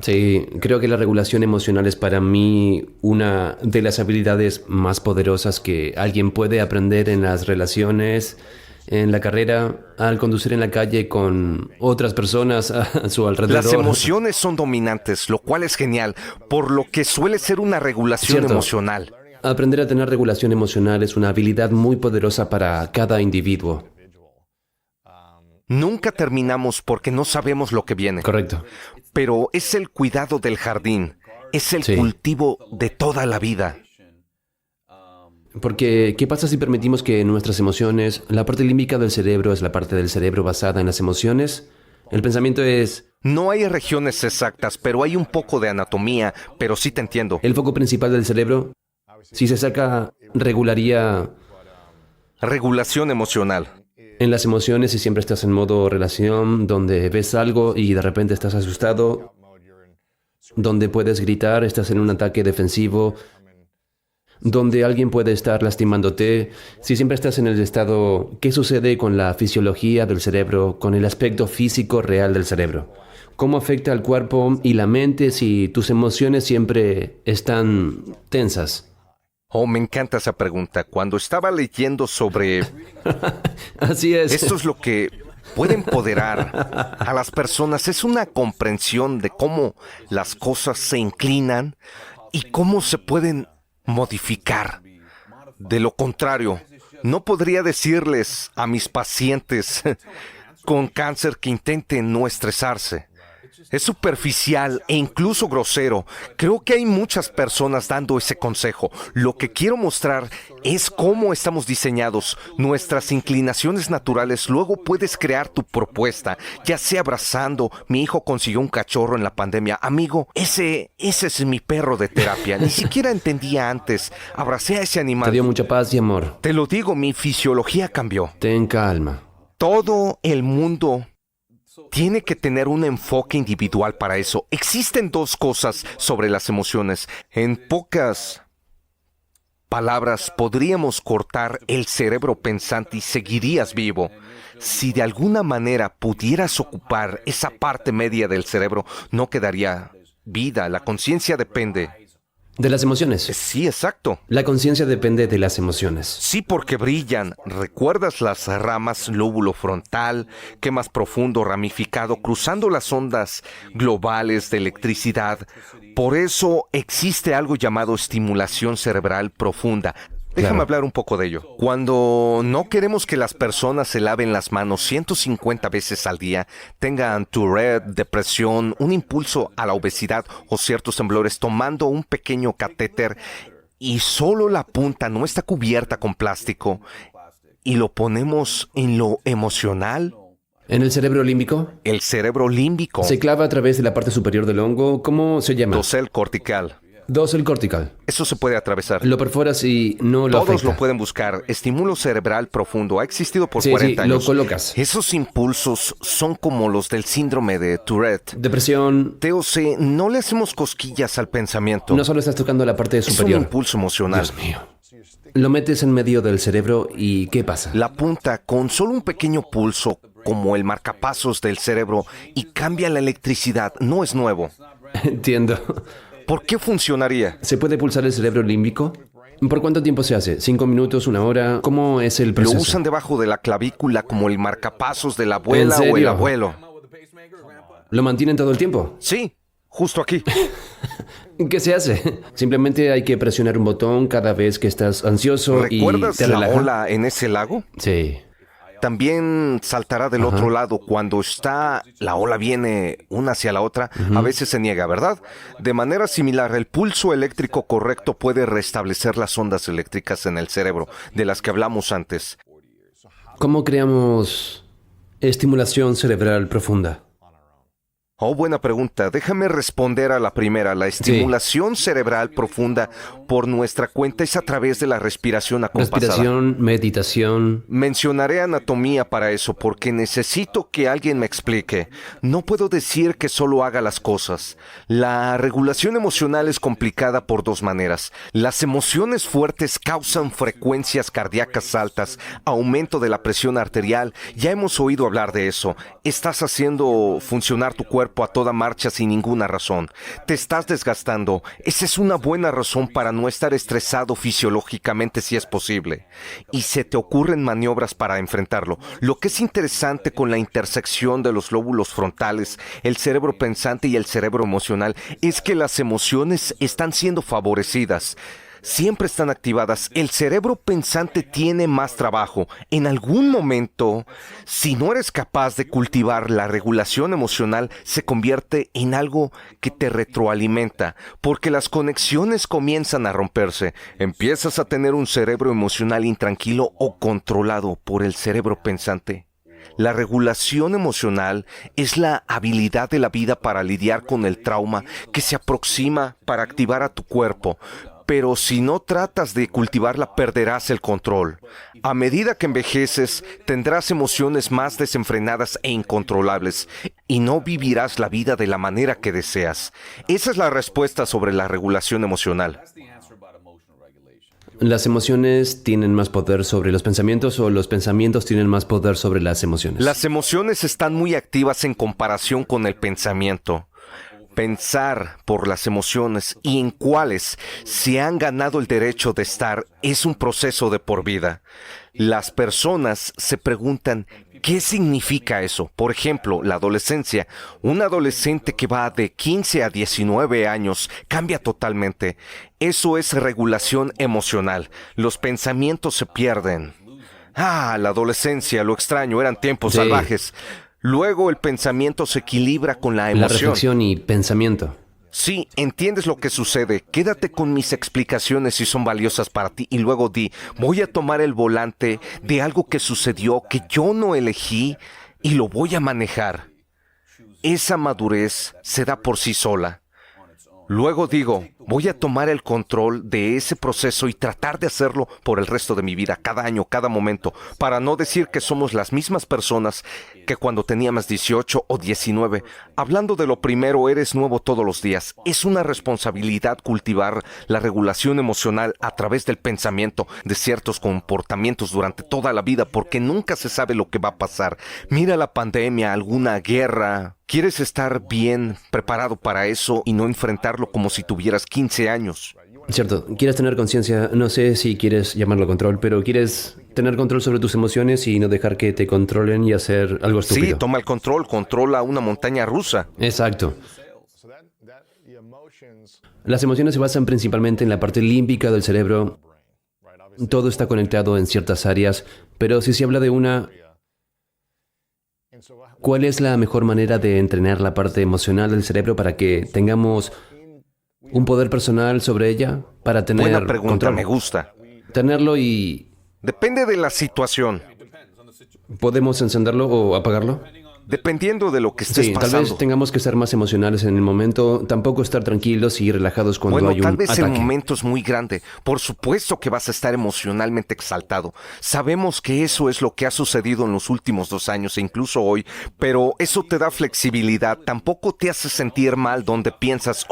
Sí, creo que la regulación emocional es para mí una de las habilidades más poderosas que alguien puede aprender en las relaciones, en la carrera, al conducir en la calle con otras personas a su alrededor.
Las emociones son dominantes, lo cual es genial, por lo que suele ser una regulación
Cierto.
emocional.
Aprender a tener regulación emocional es una habilidad muy poderosa para cada individuo.
Nunca terminamos porque no sabemos lo que viene.
Correcto.
Pero es el cuidado del jardín, es el
Sí.
cultivo de toda la vida.
Porque, ¿qué pasa si permitimos que nuestras emociones, la parte límbica del cerebro es la parte del cerebro basada en las emociones? El pensamiento es
No hay regiones exactas, pero hay un poco de anatomía, pero sí te entiendo.
el foco principal del cerebro. Si se saca, regularía
Regulación emocional.
en las emociones y siempre estás en modo relación, donde ves algo y de repente estás asustado, donde puedes gritar, estás en un ataque defensivo, donde alguien puede estar lastimándote. Si siempre estás en el estado, ¿qué sucede con la fisiología del cerebro, con el aspecto físico real del cerebro? ¿Cómo afecta al cuerpo y la mente si tus emociones siempre están tensas?
Oh, me encanta esa pregunta. Cuando estaba leyendo sobre...
Así es.
Esto es lo que puede empoderar a las personas. Es una comprensión de cómo las cosas se inclinan y cómo se pueden modificar. De lo contrario, no podría decirles a mis pacientes con cáncer que intenten no estresarse. Es superficial e incluso grosero. Creo que hay muchas personas dando ese consejo. Lo que quiero mostrar es cómo estamos diseñados, nuestras inclinaciones naturales. Luego puedes crear tu propuesta, ya sea abrazando. Mi hijo consiguió un cachorro en la pandemia. Amigo, ese es mi perro de terapia. Ni siquiera entendía antes. Abracé a ese
Te
animal.
dio mucha paz y amor.
Te lo digo, mi fisiología cambió.
Ten calma.
Todo el mundo tiene que tener un enfoque individual para eso. Existen dos cosas sobre las emociones. En pocas palabras, podríamos cortar el cerebro pensante y seguirías vivo. Si de alguna manera pudieras ocupar esa parte media del cerebro, no quedaría vida. La conciencia depende.
De las emociones.
Sí, exacto.
La conciencia depende de las emociones.
Sí, porque brillan. ¿Recuerdas las ramas, lóbulo frontal, qué más profundo, ramificado, cruzando las ondas globales de electricidad? Por eso existe algo llamado estimulación cerebral profunda. Déjame
Claro.
hablar un poco de ello. Cuando no queremos que las personas se laven las manos 150 veces al día, tengan Tourette, depresión, un impulso a la obesidad o ciertos temblores, tomando un pequeño catéter y solo la punta no está cubierta con plástico y lo ponemos en lo emocional,
En el cerebro límbico
el cerebro límbico,
se clava a través de la parte superior del hongo. ¿Cómo se llama?
dosel cortical.
Dosel cortical.
Eso se puede atravesar.
Lo perforas y no lo
Todos
afecta.
lo pueden buscar. Estímulo cerebral profundo. Ha existido por
Sí,
40
sí, lo
años.
colocas.
Esos impulsos son como los del síndrome de Tourette.
Depresión.
TOC, no le hacemos cosquillas al pensamiento.
No solo estás tocando la parte
es un
superior.
impulso emocional.
Dios mío. Lo metes en medio del cerebro y ¿qué pasa?
La punta con solo un pequeño pulso, como el marcapasos del cerebro, y cambia la electricidad. No es nuevo.
Entiendo.
¿Por qué funcionaría?
¿Se puede pulsar el cerebro límbico? ¿Por cuánto tiempo se hace? ¿5 minutos? ¿1 hora? ¿Cómo es el
Lo
proceso?
usan debajo de la clavícula como el marcapasos de la abuela
¿En
o el
serio?
abuelo.
¿Lo mantienen todo el tiempo?
Sí, justo aquí.
¿Qué se hace? Simplemente hay que presionar un botón cada vez que estás ansioso y
¿Recuerdas
te
la
relaja.
ola en ese lago?
Sí.
También saltará del otro lado cuando la ola viene una hacia la otra. A veces se niega, ¿verdad? De manera similar, el pulso eléctrico correcto puede restablecer las ondas eléctricas en el cerebro, de las que hablamos antes.
¿Cómo creamos estimulación cerebral profunda?
Oh, buena pregunta. Déjame responder a la primera. La estimulación cerebral profunda por nuestra cuenta es a través de la respiración acompasada.
Respiración, meditación.
Mencionaré anatomía para eso porque necesito que alguien me explique. No puedo decir que solo haga las cosas. La regulación emocional es complicada por dos maneras. Las emociones fuertes causan frecuencias cardíacas altas, aumento de la presión arterial. Ya hemos oído hablar de eso. Estás haciendo funcionar tu cuerpo a toda marcha sin ninguna razón. Te estás desgastando. Esa es una buena razón para no estar estresado fisiológicamente si es posible. Y se te ocurren maniobras para enfrentarlo. Lo que es interesante con la intersección de los lóbulos frontales, el cerebro pensante y el cerebro emocional, es que las emociones están siendo favorecidas. Siempre están activadas. El cerebro pensante tiene más trabajo. En algún momento, si no eres capaz de cultivar la regulación emocional, se convierte en algo que te retroalimenta, porque las conexiones comienzan a romperse. Empiezas a tener un cerebro emocional intranquilo o controlado por el cerebro pensante. La regulación emocional es la habilidad de la vida para lidiar con el trauma que se aproxima para activar a tu cuerpo. Pero si no tratas de cultivarla, perderás el control. A medida que envejeces, tendrás emociones más desenfrenadas e incontrolables y no vivirás la vida de la manera que deseas. Esa es la respuesta sobre la regulación emocional.
¿Las emociones tienen más poder sobre los pensamientos o los pensamientos tienen más poder sobre las emociones?
Las emociones están muy activas en comparación con el pensamiento. Pensar por las emociones y en cuáles se han ganado el derecho de estar es un proceso de por vida. Las personas se preguntan, ¿qué significa eso? Por ejemplo, la adolescencia. Un adolescente que va de 15 a 19 años cambia totalmente. Eso es regulación emocional. Los pensamientos se pierden. La adolescencia, lo extraño, eran tiempos
Sí.
salvajes. Luego el pensamiento se equilibra con la
La
emoción.
reflexión y pensamiento.
Sí, entiendes lo que sucede. Quédate con mis explicaciones si son valiosas para ti y luego di, voy a tomar el volante de algo que sucedió que yo no elegí y lo voy a manejar. Esa madurez se da por sí sola. Luego digo, voy a tomar el control de ese proceso y tratar de hacerlo por el resto de mi vida, cada año, cada momento, para no decir que somos las mismas personas que cuando teníamos 18 o 19. Hablando de lo primero, eres nuevo todos los días. Es una responsabilidad cultivar la regulación emocional a través del pensamiento de ciertos comportamientos durante toda la vida, porque nunca se sabe lo que va a pasar. Mira la pandemia, alguna guerra. ¿Quieres estar bien preparado para eso y no enfrentarlo como si tuvieras 15 años?
Cierto, quieres tener conciencia, no sé si quieres llamarlo control, pero quieres tener control sobre tus emociones y no dejar que te controlen y hacer algo
Sí,
estúpido.
toma el control, controla una montaña rusa.
Exacto. Las emociones se basan principalmente en la parte límbica del cerebro. Todo está conectado en ciertas áreas, pero si se habla de una, ¿cuál es la mejor manera de entrenar la parte emocional del cerebro para que tengamos un poder personal sobre ella? Para tener
Buena pregunta,
control.
me gusta.
Tenerlo y
Depende de la situación,
podemos encenderlo o apagarlo.
dependiendo de lo que estés
Sí, tal
pasando.
vez tengamos que ser más emocionales en el momento, tampoco estar tranquilos y relajados cuando
Bueno,
hay un
tal vez el
ataque.
momento es muy grande. Por supuesto que vas a estar emocionalmente exaltado. Sabemos que eso es lo que ha sucedido en los últimos 2 años e incluso hoy, pero eso te da flexibilidad. Tampoco te hace sentir mal donde piensas,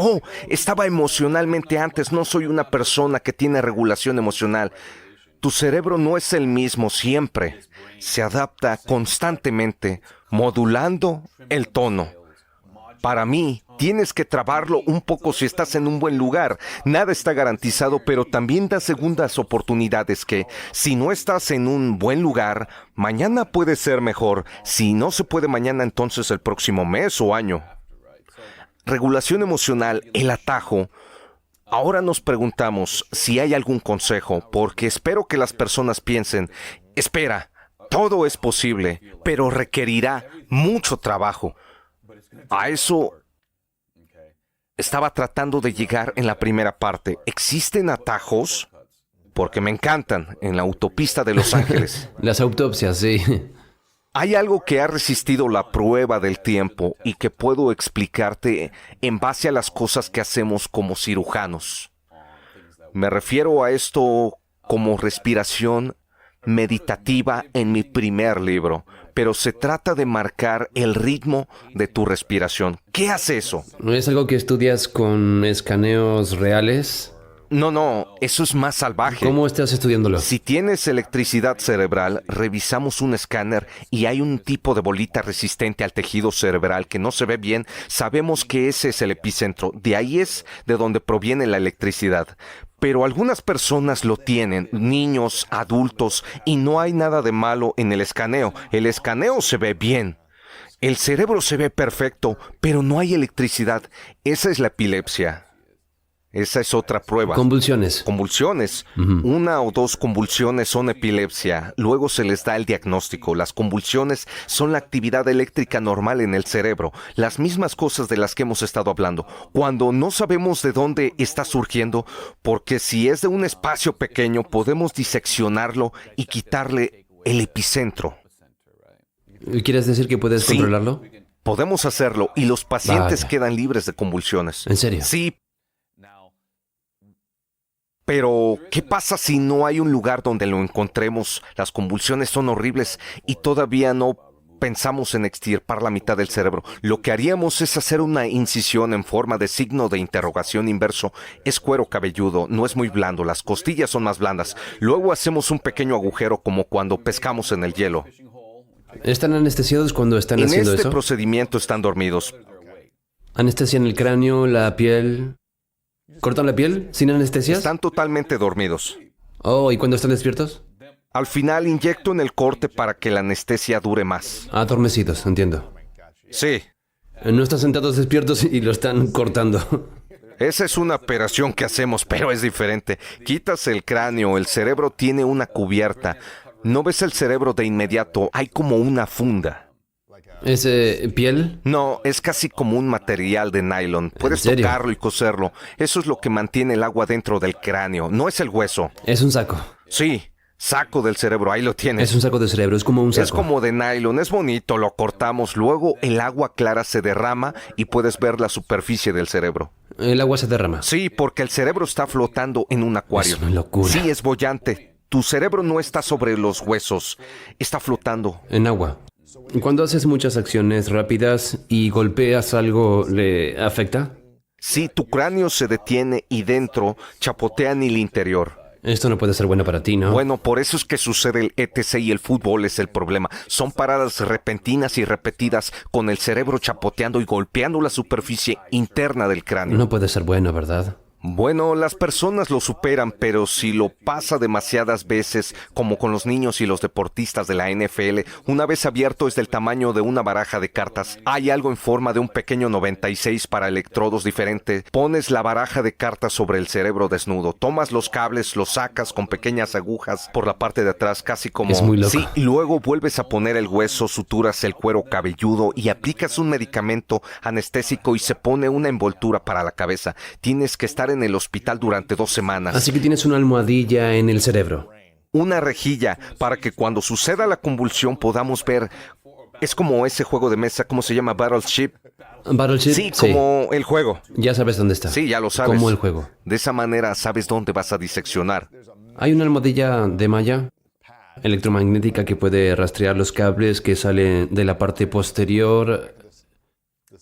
estaba emocionalmente antes, no soy una persona que tiene regulación emocional. Tu cerebro no es el mismo siempre. Se adapta constantemente, modulando el tono. Para mí, tienes que trabarlo un poco si estás en un buen lugar. Nada está garantizado, pero también da segundas oportunidades que, si no estás en un buen lugar, mañana puede ser mejor. Si no se puede mañana, entonces el próximo mes o año. Regulación emocional, el atajo. Ahora nos preguntamos si hay algún consejo, porque espero que las personas piensen, espera, todo es posible, pero requerirá mucho trabajo. A eso estaba tratando de llegar en la primera parte. ¿Existen atajos? Porque me encantan en la autopista de Los Ángeles.
Las autopsias, sí.
Hay algo que ha resistido la prueba del tiempo y que puedo explicarte en base a las cosas que hacemos como cirujanos. Me refiero a esto como respiración meditativa en mi primer libro, pero se trata de marcar el ritmo de tu respiración. ¿Qué hace eso?
¿Es algo que estudias con escaneos reales?
No, eso es más salvaje.
¿Cómo estás estudiándolo?
Si tienes electricidad cerebral, revisamos un escáner y hay un tipo de bolita resistente al tejido cerebral que no se ve bien, sabemos que ese es el epicentro. De ahí es de donde proviene la electricidad. Pero algunas personas lo tienen, niños, adultos, y no hay nada de malo en el escaneo. El escaneo se ve bien. El cerebro se ve perfecto, pero no hay electricidad. Esa es la epilepsia. Esa es otra prueba.
Convulsiones.
Convulsiones. 1 o 2 convulsiones son epilepsia. Luego se les da el diagnóstico. Las convulsiones son la actividad eléctrica normal en el cerebro. Las mismas cosas de las que hemos estado hablando. Cuando no sabemos de dónde está surgiendo, porque si es de un espacio pequeño, podemos diseccionarlo y quitarle el epicentro.
¿Quieres decir que puedes
Sí.
controlarlo?
Podemos hacerlo y los pacientes
Vaya.
quedan libres de convulsiones.
¿En serio?
Sí. Pero, ¿qué pasa si no hay un lugar donde lo encontremos? Las convulsiones son horribles y todavía no pensamos en extirpar la mitad del cerebro. Lo que haríamos es hacer una incisión en forma de signo de interrogación inverso. Es cuero cabelludo, no es muy blando, las costillas son más blandas. Luego hacemos un pequeño agujero como cuando pescamos en el hielo.
¿Están anestesiados cuando están
En
haciendo
este
eso?
procedimiento están dormidos.
Anestesia en el cráneo, la piel. ¿Cortan la piel sin anestesias?
Están totalmente dormidos.
Oh, ¿y cuándo están despiertos?
Al final inyecto en el corte para que la anestesia dure más.
Adormecidos, entiendo.
Sí,
No están sentados despiertos y lo están cortando.
esa es una operación que hacemos, pero es diferente. Quitas el cráneo, el cerebro tiene una cubierta. No ves el cerebro de inmediato, hay como una funda.
¿Es piel?
No, es casi como un material de nylon. Puedes
serio?
tocarlo y coserlo. Eso es lo que mantiene el agua dentro del cráneo. No es el hueso.
Es un saco.
Sí, saco del cerebro, ahí lo tienes.
Es un saco de cerebro, es como un saco.
Es como de nylon, es bonito, lo cortamos. Luego el agua clara se derrama y puedes ver la superficie del cerebro.
El agua se derrama.
Sí, porque el cerebro está flotando en un acuario.
Es una locura.
Sí, es boyante. Tu cerebro no está sobre los huesos, está flotando.
En agua. Cuando haces muchas acciones rápidas y golpeas algo, ¿le afecta?
Sí, tu cráneo se detiene y dentro chapotean el interior.
Esto no puede ser bueno para ti, ¿no?
Bueno, por eso es que sucede el ETC y el fútbol es el problema. Son paradas repentinas y repetidas con el cerebro chapoteando y golpeando la superficie interna del cráneo.
No puede ser bueno, ¿verdad?
Bueno, las personas lo superan, pero si lo pasa demasiadas veces, como con los niños y los deportistas de la NFL, una vez abierto es del tamaño de una baraja de cartas. Hay algo en forma de un pequeño 96 para electrodos diferentes. Pones la baraja de cartas sobre el cerebro desnudo. Tomas los cables, los sacas con pequeñas agujas por la parte de atrás, casi como...
Es muy loco.
Sí, y luego vuelves a poner el hueso, suturas el cuero cabelludo y aplicas un medicamento anestésico y se pone una envoltura para la cabeza. Tienes que estar en el hospital durante 2 semanas.
Así que tienes una almohadilla en el cerebro.
Una rejilla para que cuando suceda la convulsión podamos ver. Es como ese juego de mesa, ¿cómo se llama? Battleship.
¿Battleship?
Sí, como el juego.
Ya sabes dónde está.
Sí, ya lo sabes.
Como el juego.
De esa manera sabes dónde vas a diseccionar.
Hay una almohadilla de malla electromagnética que puede rastrear los cables que salen de la parte posterior.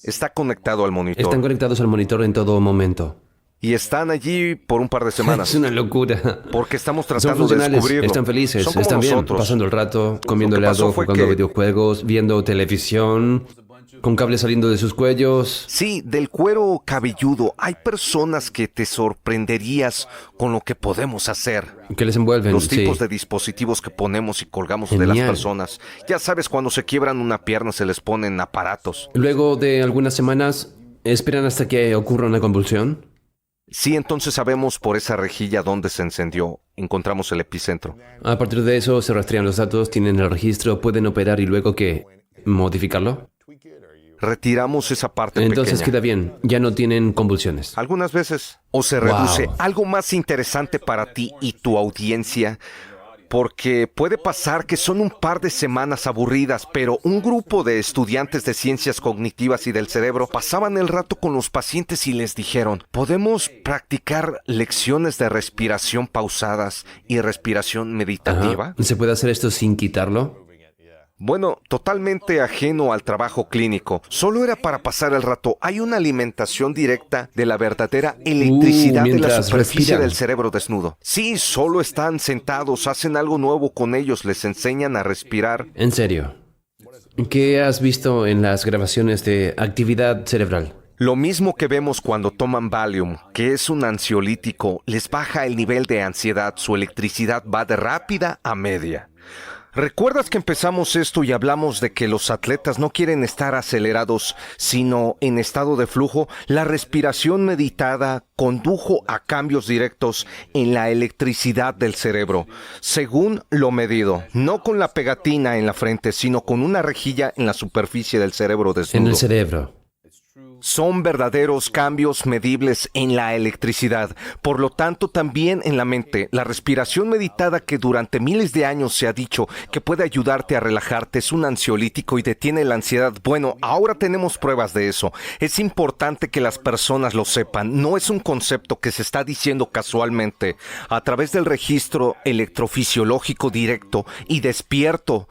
Está conectado al monitor.
Están conectados al monitor en todo momento.
Y están allí por un par de semanas.
Es una locura.
Porque estamos
Son
tratando de
funcionales,
descubrirlo.
están felices,
Son como
están bien,
nosotros.
pasando el rato, comiendo
Lo que pasó
helado,
fue
jugando
que-
videojuegos, viendo televisión, con cables saliendo de sus cuellos.
Sí, del cuero cabelludo. Hay personas que te sorprenderías con lo que podemos hacer.
Que les envuelven,
Los
sí.
tipos de dispositivos que ponemos y colgamos de las
Genial.
personas. Ya sabes, cuando se quiebran una pierna se les ponen aparatos.
Luego de algunas semanas, ¿esperan hasta que ocurra una convulsión?
Sí, entonces sabemos por esa rejilla dónde se encendió. Encontramos el epicentro.
A partir de eso, se rastrean los datos, tienen el registro, pueden operar y luego, ¿qué? ¿Modificarlo?
Retiramos esa parte
Entonces
pequeña.
queda bien, ya no tienen convulsiones.
Algunas veces. O se
Wow.
reduce. Algo más interesante para ti y tu audiencia. Porque puede pasar que son un par de semanas aburridas, pero un grupo de estudiantes de ciencias cognitivas y del cerebro pasaban el rato con los pacientes y les dijeron, ¿podemos practicar lecciones de respiración pausadas y respiración meditativa?
Ajá. ¿Se puede hacer esto sin quitarlo?
Bueno, totalmente ajeno al trabajo clínico. Solo era para pasar el rato. Hay una alimentación directa de la verdadera electricidad de la
mientras
superficie
respiran.
del cerebro desnudo. Sí, solo están sentados, hacen algo nuevo con ellos, les enseñan a respirar.
En serio. ¿Qué has visto en las grabaciones de actividad cerebral?
Lo mismo que vemos cuando toman Valium, que es un ansiolítico, les baja el nivel de ansiedad, su electricidad va de rápida a media. ¿Recuerdas que empezamos esto y hablamos de que los atletas no quieren estar acelerados, sino en estado de flujo? La respiración meditada condujo a cambios directos en la electricidad del cerebro, según lo medido, no con la pegatina en la frente, sino con una rejilla en la superficie del cerebro desnudo.
En el cerebro.
Son verdaderos cambios medibles en la electricidad, por lo tanto también en la mente. La respiración meditada, que durante miles de años se ha dicho que puede ayudarte a relajarte, es un ansiolítico y detiene la ansiedad. Bueno, ahora tenemos pruebas de eso. Es importante que las personas lo sepan. No es un concepto que se está diciendo casualmente. A través del registro electrofisiológico directo y despierto,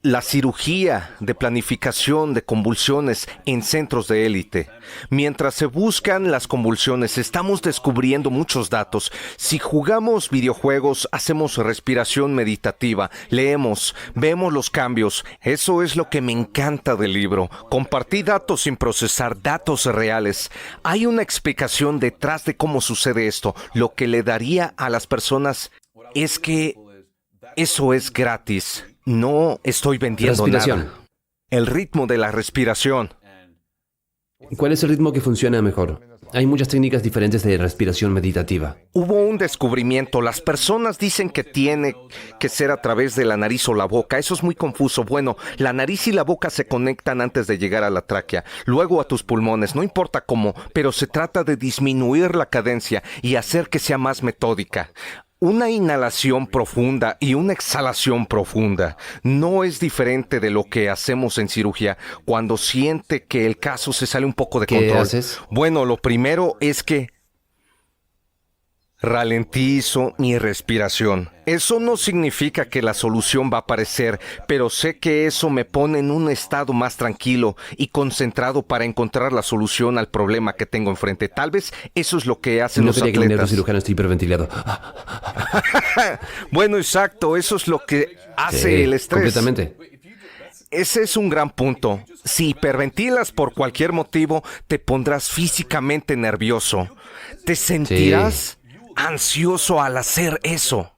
la cirugía de planificación de convulsiones en centros de élite. Mientras se buscan las convulsiones, estamos descubriendo muchos datos. Si jugamos videojuegos, hacemos respiración meditativa, leemos, vemos los cambios. Eso es lo que me encanta del libro. Compartí datos sin procesar, datos reales. Hay una explicación detrás de cómo sucede esto. Lo que le daría a las personas es que eso es gratis. No estoy vendiendo
Respiración.
nada. El ritmo de la respiración.
¿Cuál es el ritmo que funciona mejor? Hay muchas técnicas diferentes de respiración meditativa.
Hubo un descubrimiento. Las personas dicen que tiene que ser a través de la nariz o la boca. Eso es muy confuso. Bueno, la nariz y la boca se conectan antes de llegar a la tráquea, luego a tus pulmones. No importa cómo, pero se trata de disminuir la cadencia y hacer que sea más metódica. Una inhalación profunda y una exhalación profunda no es diferente de lo que hacemos en cirugía cuando siente que el caso se sale un poco de
¿Qué
control.
haces?
Bueno, lo primero es que ralentizo mi respiración. Eso no significa que la solución va a aparecer, pero sé que eso me pone en un estado más tranquilo y concentrado para encontrar la solución al problema que tengo enfrente. Tal vez eso es lo que hacen
No
los
quería que el
atletas.
neurocirujano esté hiperventilado.
Bueno, exacto, eso es lo que hace
Sí,
el estrés.
completamente.
Ese es un gran punto. Si hiperventilas por cualquier motivo, te pondrás físicamente nervioso. Te sentirás ansioso al hacer eso.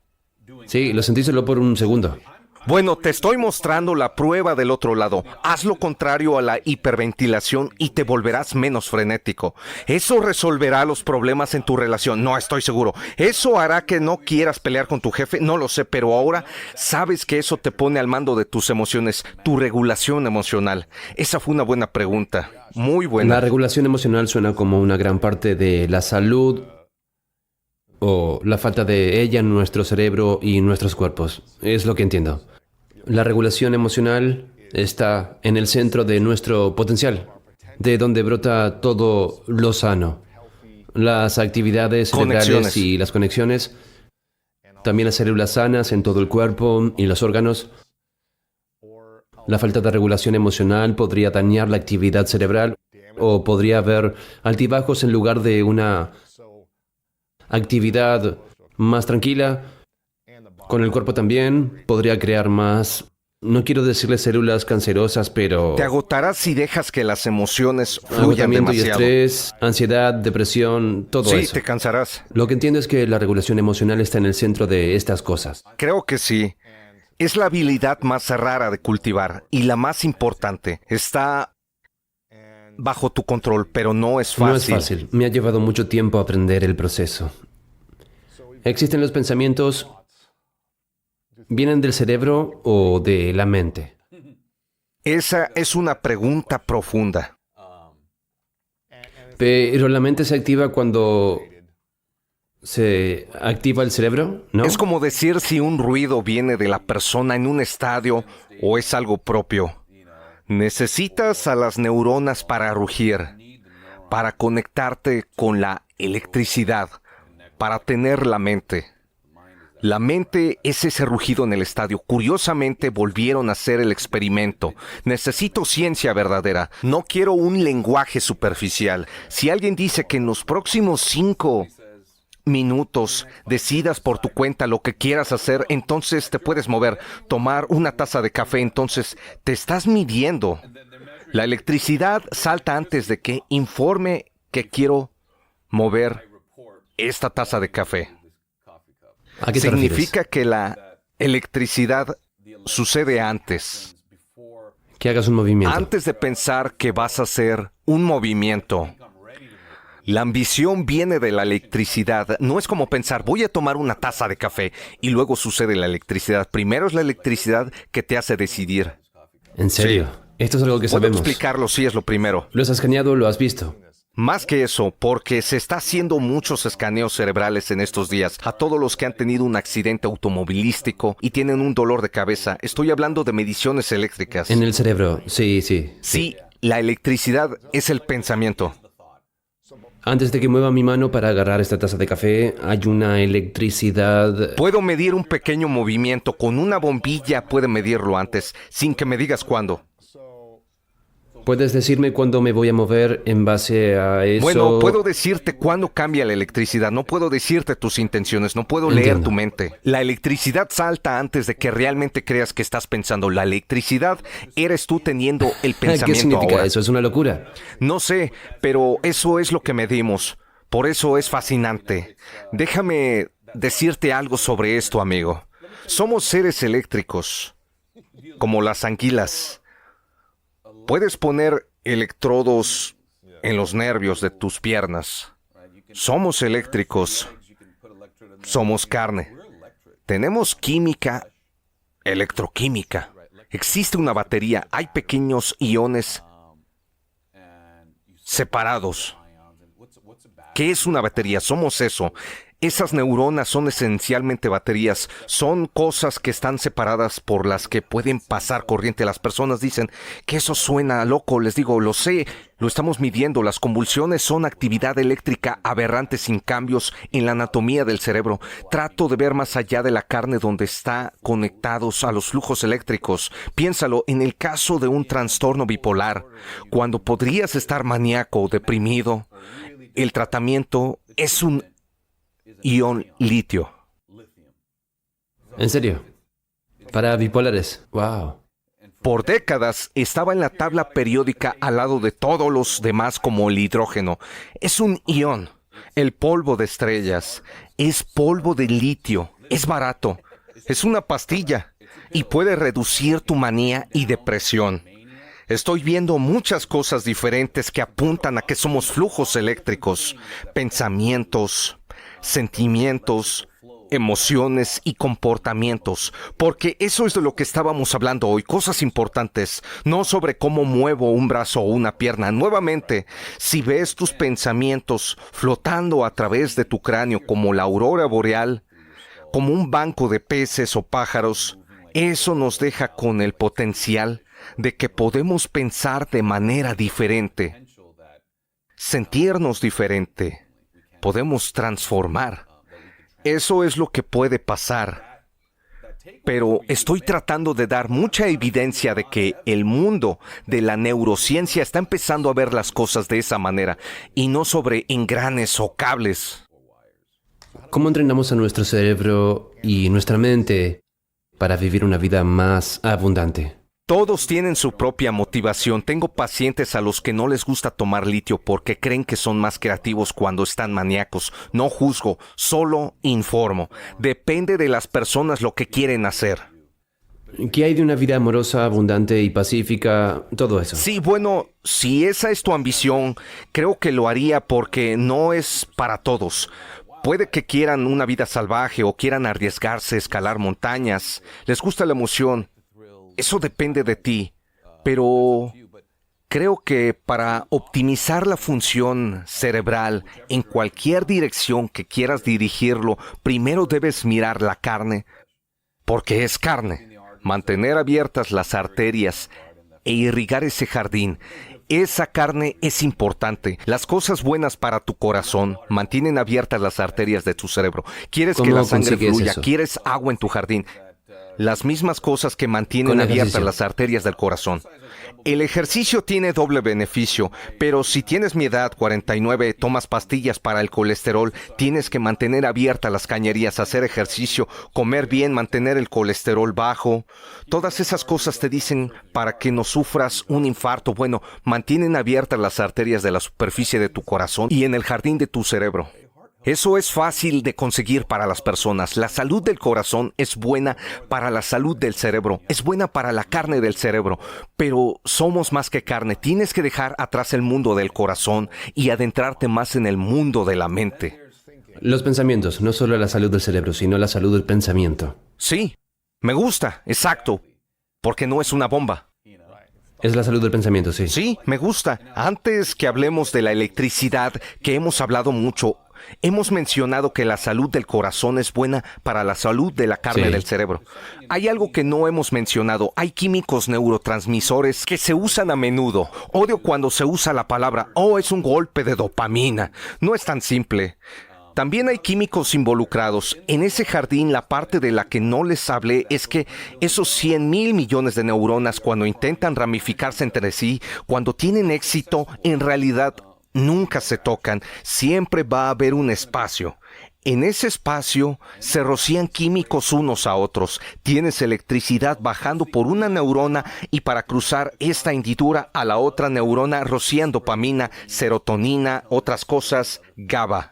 Sí, lo sentí solo por un segundo.
Bueno, te estoy mostrando la prueba del otro lado. Haz lo contrario a la hiperventilación y te volverás menos frenético. Eso resolverá los problemas en tu relación. No estoy seguro. ¿Eso hará que no quieras pelear con tu jefe? No lo sé, pero ahora sabes que eso te pone al mando de tus emociones, tu regulación emocional. Esa fue una buena pregunta. Muy
La
buena.
regulación emocional suena como una gran parte de la salud o la falta de ella en nuestro cerebro y nuestros cuerpos. Es lo que entiendo. La regulación emocional está en el centro de nuestro potencial, de donde brota todo lo sano. Las actividades cerebrales
Conexiones.
y las conexiones, también las células sanas en todo el cuerpo y los órganos. La falta de regulación emocional podría dañar la actividad cerebral o podría haber altibajos en lugar de una actividad más tranquila. Con el cuerpo también podría crear más, no quiero decirle células cancerosas, pero
Te agotarás si dejas que las emociones fluyan
agotamiento y
demasiado.
estrés, ansiedad, depresión, todo
Sí,
eso.
te cansarás.
Lo que entiendo es que la regulación emocional está en el centro de estas cosas.
Creo que sí. Es la habilidad más rara de cultivar y la más importante. Está bajo tu control, pero no es fácil.
No es fácil. Me ha llevado mucho tiempo aprender el proceso. ¿Existen los pensamientos? ¿Vienen del cerebro o de la mente?
Esa es una pregunta profunda.
Pero la mente se activa cuando se activa el cerebro, ¿no?
Es como decir si un ruido viene de la persona en un estadio o es algo propio. Necesitas a las neuronas para rugir, para conectarte con la electricidad, para tener la mente. La mente es ese rugido en el estadio. Curiosamente volvieron a hacer el experimento. Necesito ciencia verdadera. No quiero un lenguaje superficial. Si alguien dice que en los próximos 5 minutos decidas por tu cuenta lo que quieras hacer, entonces te puedes mover, tomar una taza de café, entonces te estás midiendo. La electricidad salta antes de que informe que quiero mover esta taza de café.
¿A qué te refieres?
Significa que la electricidad sucede antes.
Que hagas un movimiento.
Antes de pensar que vas a hacer un movimiento. La ambición viene de la electricidad. No es como pensar, voy a tomar una taza de café y luego sucede la electricidad. Primero es la electricidad que te hace decidir.
¿En serio? Esto es algo que
Puedo
sabemos.
explicarlo, sí, es lo primero.
¿Lo has escaneado o lo has visto?
Más que eso, porque se está haciendo muchos escaneos cerebrales en estos días a todos los que han tenido un accidente automovilístico y tienen un dolor de cabeza. Estoy hablando de mediciones eléctricas.
En el cerebro, sí.
Sí, la electricidad es el pensamiento.
Antes de que mueva mi mano para agarrar esta taza de café, hay una electricidad.
Puedo medir un pequeño movimiento. Con una bombilla puede medirlo antes, sin que me digas cuándo.
¿Puedes decirme cuándo me voy a mover en base a eso?
Bueno, puedo decirte cuándo cambia la electricidad. No puedo decirte tus intenciones. No puedo leer
Entiendo.
tu mente. La electricidad salta antes de que realmente creas que estás pensando. La electricidad eres tú teniendo el pensamiento
¿Qué significa
ahora.
eso? Es una locura.
No sé, pero eso es lo que medimos. Por eso es fascinante. Déjame decirte algo sobre esto, amigo. Somos seres eléctricos, como las anguilas. Puedes poner electrodos en los nervios de tus piernas. Somos eléctricos. Somos carne. Tenemos química, electroquímica. Existe una batería. Hay pequeños iones separados. ¿Qué es una batería? Somos eso. Esas neuronas son esencialmente baterías. Son cosas que están separadas por las que pueden pasar corriente. Las personas dicen que eso suena loco. Les digo, lo sé, lo estamos midiendo. Las convulsiones son actividad eléctrica aberrante sin cambios en la anatomía del cerebro. Trato de ver más allá de la carne donde está conectados a los flujos eléctricos. Piénsalo, en el caso de un trastorno bipolar, cuando podrías estar maníaco o deprimido, el tratamiento es un ion litio.
¿En serio? Para bipolares. Wow.
Por décadas estaba en la tabla periódica al lado de todos los demás como el hidrógeno. Es un ion. El polvo de estrellas es polvo de litio. Es barato. Es una pastilla y puede reducir tu manía y depresión. Estoy viendo muchas cosas diferentes que apuntan a que somos flujos eléctricos, pensamientos, sentimientos, emociones y comportamientos, porque eso es de lo que estábamos hablando hoy, cosas importantes, no sobre cómo muevo un brazo o una pierna. Nuevamente, si ves tus pensamientos flotando a través de tu cráneo como la aurora boreal, como un banco de peces o pájaros, eso nos deja con el potencial de que podemos pensar de manera diferente, sentirnos diferente, podemos transformar. Eso es lo que puede pasar. Pero estoy tratando de dar mucha evidencia de que el mundo de la neurociencia está empezando a ver las cosas de esa manera y no sobre engranes o cables.
¿Cómo entrenamos a nuestro cerebro y nuestra mente para vivir una vida más abundante?
Todos tienen su propia motivación. Tengo pacientes a los que no les gusta tomar litio porque creen que son más creativos cuando están maníacos. No juzgo, solo informo. Depende de las personas lo que quieren hacer.
¿Qué hay de una vida amorosa, abundante y pacífica? Todo eso.
Sí, bueno, si esa es tu ambición, creo que lo haría porque no es para todos. Puede que quieran una vida salvaje o quieran arriesgarse, escalar montañas. Les gusta la emoción. Eso depende de ti, pero creo que para optimizar la función cerebral en cualquier dirección que quieras dirigirlo, primero debes mirar la carne, porque es carne. Mantener abiertas las arterias e irrigar ese jardín. Esa carne es importante. Las cosas buenas para tu corazón mantienen abiertas las arterias de tu cerebro. Quieres que la sangre fluya, quieres agua en tu jardín. Las mismas cosas que mantienen abiertas las arterias del corazón. El ejercicio tiene doble beneficio, pero si tienes mi edad, 49, tomas pastillas para el colesterol, tienes que mantener abiertas las cañerías, hacer ejercicio, comer bien, mantener el colesterol bajo. Todas esas cosas te dicen para que no sufras un infarto. Bueno, mantienen abiertas las arterias de la superficie de tu corazón y en el jardín de tu cerebro. Eso es fácil de conseguir para las personas. La salud del corazón es buena para la salud del cerebro, es buena para la carne del cerebro, pero somos más que carne. Tienes que dejar atrás el mundo del corazón y adentrarte más en el mundo de la mente.
Los pensamientos, no solo la salud del cerebro, sino la salud del pensamiento.
Sí, me gusta, exacto, porque no es una bomba.
Es la salud del pensamiento, sí.
Sí, me gusta. Antes que hablemos de la electricidad, que hemos hablado mucho, hemos mencionado que la salud del corazón es buena para la salud de la carne
Sí.
del cerebro. Hay algo que no hemos mencionado. Hay químicos neurotransmisores que se usan a menudo. Odio cuando se usa la palabra, oh, es un golpe de dopamina. No es tan simple. También hay químicos involucrados. En ese jardín, la parte de la que no les hablé es que esos 100,000 millones de neuronas, cuando intentan ramificarse entre sí, cuando tienen éxito, en realidad nunca se tocan. Siempre va a haber un espacio. En ese espacio se rocían químicos unos a otros. Tienes electricidad bajando por una neurona y para cruzar esta hendidura a la otra neurona rocían dopamina, serotonina, otras cosas, GABA.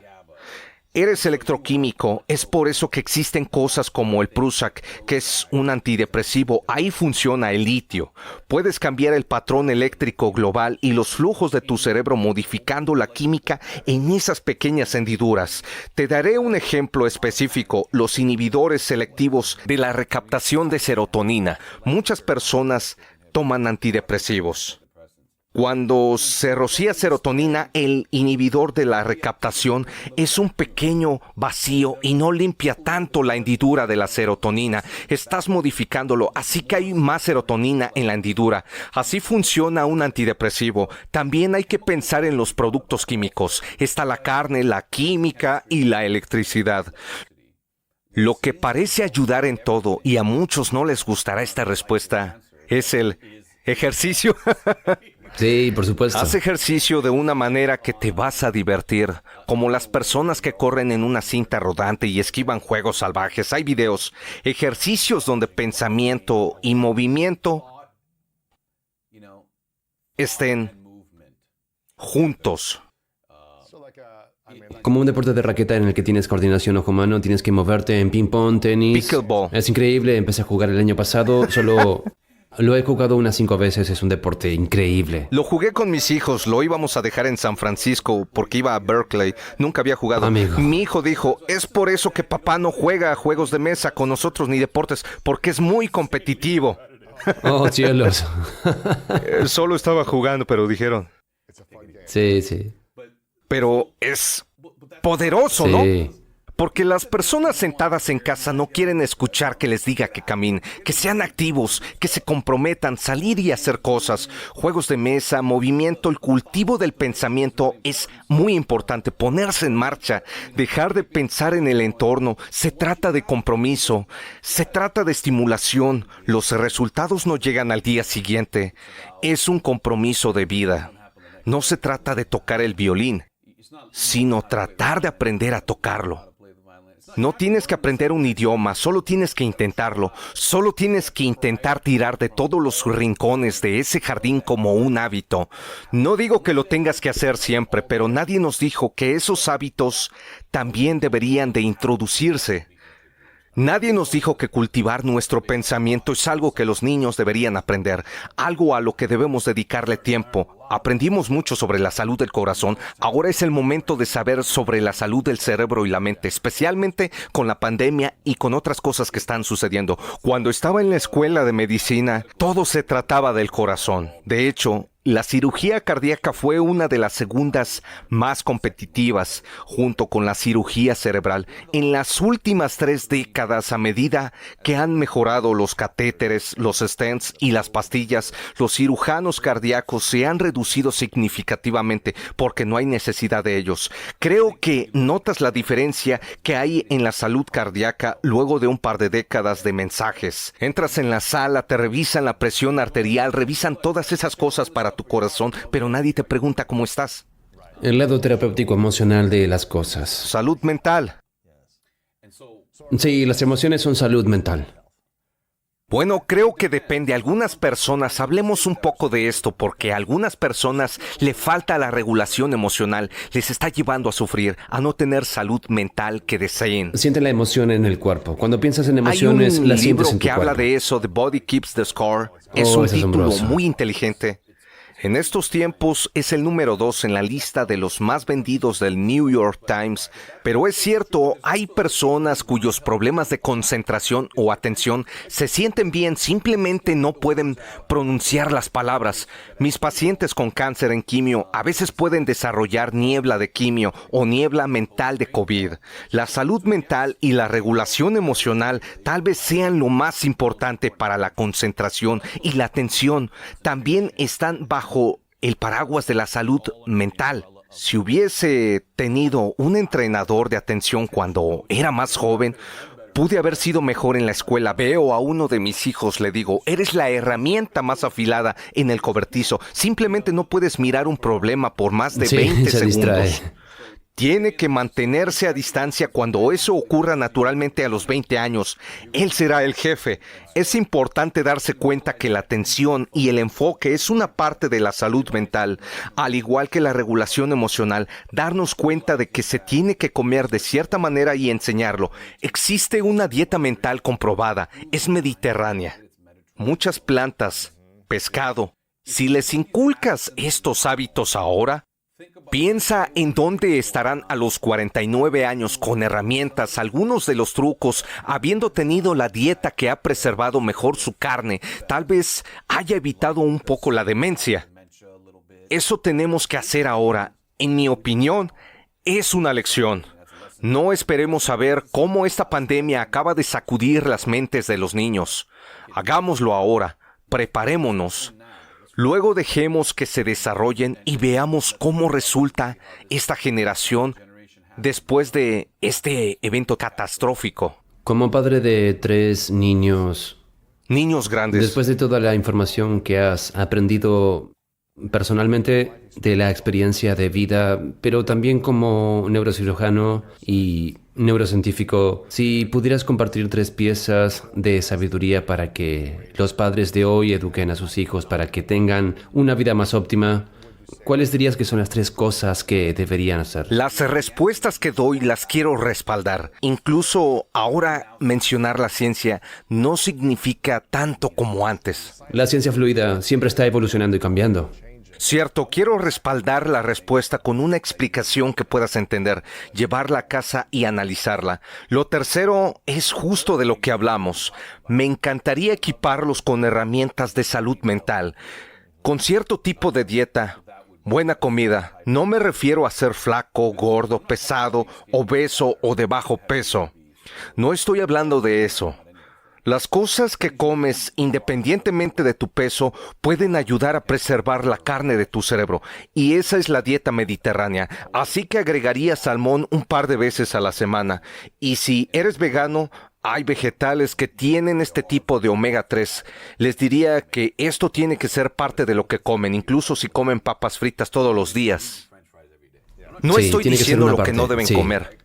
Eres electroquímico, es por eso que existen cosas como el Prozac, que es un antidepresivo. Ahí funciona el litio. Puedes cambiar el patrón eléctrico global y los flujos de tu cerebro modificando la química en esas pequeñas hendiduras. Te daré un ejemplo específico, los inhibidores selectivos de la recaptación de serotonina. Muchas personas toman antidepresivos. Cuando se rocía serotonina, el inhibidor de la recaptación es un pequeño vacío y no limpia tanto la hendidura de la serotonina. Estás modificándolo, así que hay más serotonina en la hendidura. Así funciona un antidepresivo. También hay que pensar en los productos químicos. Está la carne, la química y la electricidad. Lo que parece ayudar en todo, y a muchos no les gustará esta respuesta, es el ejercicio.
Sí, por supuesto.
Haz ejercicio de una manera que te vas a divertir, como las personas que corren en una cinta rodante y esquivan juegos salvajes. Hay videos, ejercicios donde pensamiento y movimiento estén juntos.
Como un deporte de raqueta en el que tienes coordinación ojo-mano, tienes que moverte en ping-pong, tenis.
Pickleball.
Es increíble, empecé a jugar el año pasado, solo lo he jugado unas 5 veces, es un deporte increíble.
Lo jugué con mis hijos, lo íbamos a dejar en San Francisco porque iba a Berkeley, nunca había jugado.
Amigo.
Mi hijo dijo, es por eso que papá no juega a juegos de mesa con nosotros ni deportes, porque es muy competitivo.
Oh, cielos.
Él solo estaba jugando, pero dijeron,
Sí, sí.
pero es poderoso, ¿no?
Sí.
Porque las personas sentadas en casa no quieren escuchar que les diga que caminen, que sean activos, que se comprometan, salir y hacer cosas. Juegos de mesa, movimiento, el cultivo del pensamiento es muy importante. Ponerse en marcha, dejar de pensar en el entorno. Se trata de compromiso, se trata de estimulación. Los resultados no llegan al día siguiente. Es un compromiso de vida. No se trata de tocar el violín, sino tratar de aprender a tocarlo. No tienes que aprender un idioma, solo tienes que intentarlo. Solo tienes que intentar tirar de todos los rincones de ese jardín como un hábito. No digo que lo tengas que hacer siempre, pero nadie nos dijo que esos hábitos también deberían de introducirse. Nadie nos dijo que cultivar nuestro pensamiento es algo que los niños deberían aprender, algo a lo que debemos dedicarle tiempo. Aprendimos mucho sobre la salud del corazón, ahora es el momento de saber sobre la salud del cerebro y la mente, especialmente con la pandemia y con otras cosas que están sucediendo. Cuando estaba en la escuela de medicina, todo se trataba del corazón. De hecho, la cirugía cardíaca fue una de las segundas más competitivas, junto con la cirugía cerebral. En las últimas 3 décadas, a medida que han mejorado los catéteres, los stents y las pastillas, los cirujanos cardíacos se han reducido significativamente porque no hay necesidad de ellos. Creo que notas la diferencia que hay en la salud cardíaca luego de un par de décadas de mensajes. Entras en la sala, te revisan la presión arterial, revisan todas esas cosas para tu corazón, pero nadie te pregunta cómo estás.
El lado terapéutico emocional de las cosas.
Salud mental.
Sí, las emociones son salud mental.
Bueno, creo que depende. Algunas personas, hablemos un poco de esto, porque a algunas personas le falta la regulación emocional, les está llevando a sufrir, a no tener salud mental que deseen.
Siente la emoción en el cuerpo. Cuando piensas en
Hay
emociones,
un
las sientes
libro
en tu
que habla
cuerpo.
de eso, The Body Keeps the Score. Es
Oh,
un
es
título
asombroso.
muy inteligente. En estos tiempos es el número 2 en la lista de los más vendidos del New York Times, pero es cierto, hay personas cuyos problemas de concentración o atención se sienten bien, simplemente no pueden pronunciar las palabras. Mis pacientes con cáncer en quimio a veces pueden desarrollar niebla de quimio o niebla mental de COVID. La salud mental y la regulación emocional tal vez sean lo más importante para la concentración y la atención. También están bajo el paraguas de la salud mental. Si hubiese tenido un entrenador de atención cuando era más joven, pude haber sido mejor en la escuela. Veo a uno de mis hijos, le digo, eres la herramienta más afilada en el cobertizo. Simplemente no puedes mirar un problema por más de 20
se
segundos.
distrae.
Tiene que mantenerse a distancia cuando eso ocurra naturalmente a los 20 años. Él será el jefe. Es importante darse cuenta que la atención y el enfoque es una parte de la salud mental, al igual que la regulación emocional. Darnos cuenta de que se tiene que comer de cierta manera y enseñarlo. Existe una dieta mental comprobada. Es mediterránea. Muchas plantas, pescado. Si les inculcas estos hábitos ahora, piensa en dónde estarán a los 49 años con herramientas, algunos de los trucos, habiendo tenido la dieta que ha preservado mejor su carne, tal vez haya evitado un poco la demencia. Eso tenemos que hacer ahora. En mi opinión, es una lección. No esperemos a ver cómo esta pandemia acaba de sacudir las mentes de los niños. Hagámoslo ahora. Preparémonos. Luego dejemos que se desarrollen y veamos cómo resulta esta generación después de este evento catastrófico.
Como padre de 3 niños,
Niños grandes.
después de toda la información que has aprendido personalmente de la experiencia de vida, pero también como neurocirujano y neurocientífico, si pudieras compartir 3 piezas de sabiduría para que los padres de hoy eduquen a sus hijos para que tengan una vida más óptima, ¿cuáles dirías que son las 3 cosas que deberían hacer?
Las respuestas que doy las quiero respaldar. Incluso ahora mencionar la ciencia no significa tanto como antes.
La ciencia fluida siempre está evolucionando y cambiando.
Cierto, quiero respaldar la respuesta con una explicación que puedas entender, llevarla a casa y analizarla. Lo tercero es justo de lo que hablamos. Me encantaría equiparlos con herramientas de salud mental, con cierto tipo de dieta, buena comida. No me refiero a ser flaco, gordo, pesado, obeso o de bajo peso. No estoy hablando de eso. Las cosas que comes, independientemente de tu peso, pueden ayudar a preservar la carne de tu cerebro. Y esa es la dieta mediterránea. Así que agregaría salmón un par de veces a la semana. Y si eres vegano, hay vegetales que tienen este tipo de omega 3. Les diría que esto tiene que ser parte de lo que comen, incluso si comen papas fritas todos los días. No
Sí,
estoy
tiene que ser
diciendo
una
lo que
parte,
no deben
sí.
comer.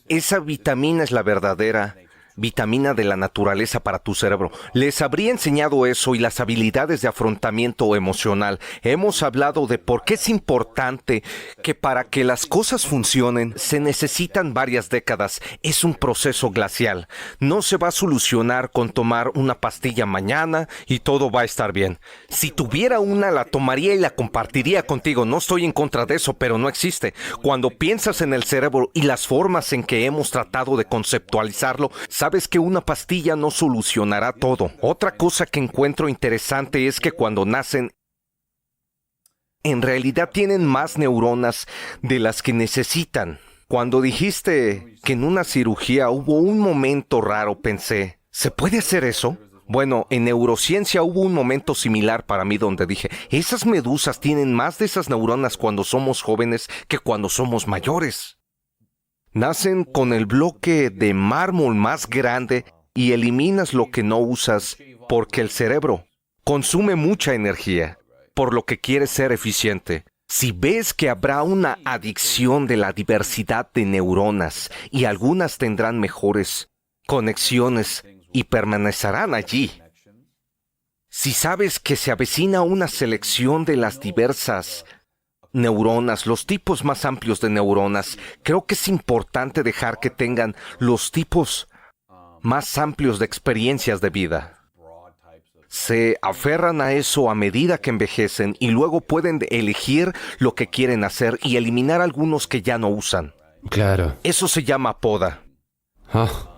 Esa vitamina es la verdadera vitamina de la naturaleza para tu cerebro. Les habría enseñado eso y las habilidades de afrontamiento emocional. Hemos hablado de por qué es importante que para que las cosas funcionen se necesitan varias décadas. Es un proceso glacial. No se va a solucionar con tomar una pastilla mañana y todo va a estar bien. Si tuviera una, la tomaría y la compartiría contigo. No estoy en contra de eso, pero no existe. Cuando piensas en el cerebro y las formas en que hemos tratado de conceptualizarlo, sabes que una pastilla no solucionará todo. Otra cosa que encuentro interesante es que cuando nacen, en realidad tienen más neuronas de las que necesitan. Cuando dijiste que en una cirugía hubo un momento raro, pensé, ¿se puede hacer eso? Bueno, en neurociencia hubo un momento similar para mí donde dije, esas medusas tienen más de esas neuronas cuando somos jóvenes que cuando somos mayores. Nacen con el bloque de mármol más grande y eliminas lo que no usas porque el cerebro consume mucha energía, por lo que quiere ser eficiente. Si ves que habrá una adicción de la diversidad de neuronas y algunas tendrán mejores conexiones y permanecerán allí. Si sabes que se avecina una selección de las diversas neuronas, los tipos más amplios de neuronas, creo que es importante dejar que tengan los tipos más amplios de experiencias de vida. Se aferran a eso a medida que envejecen y luego pueden elegir lo que quieren hacer y eliminar algunos que ya no usan.
Claro.
Eso se llama poda.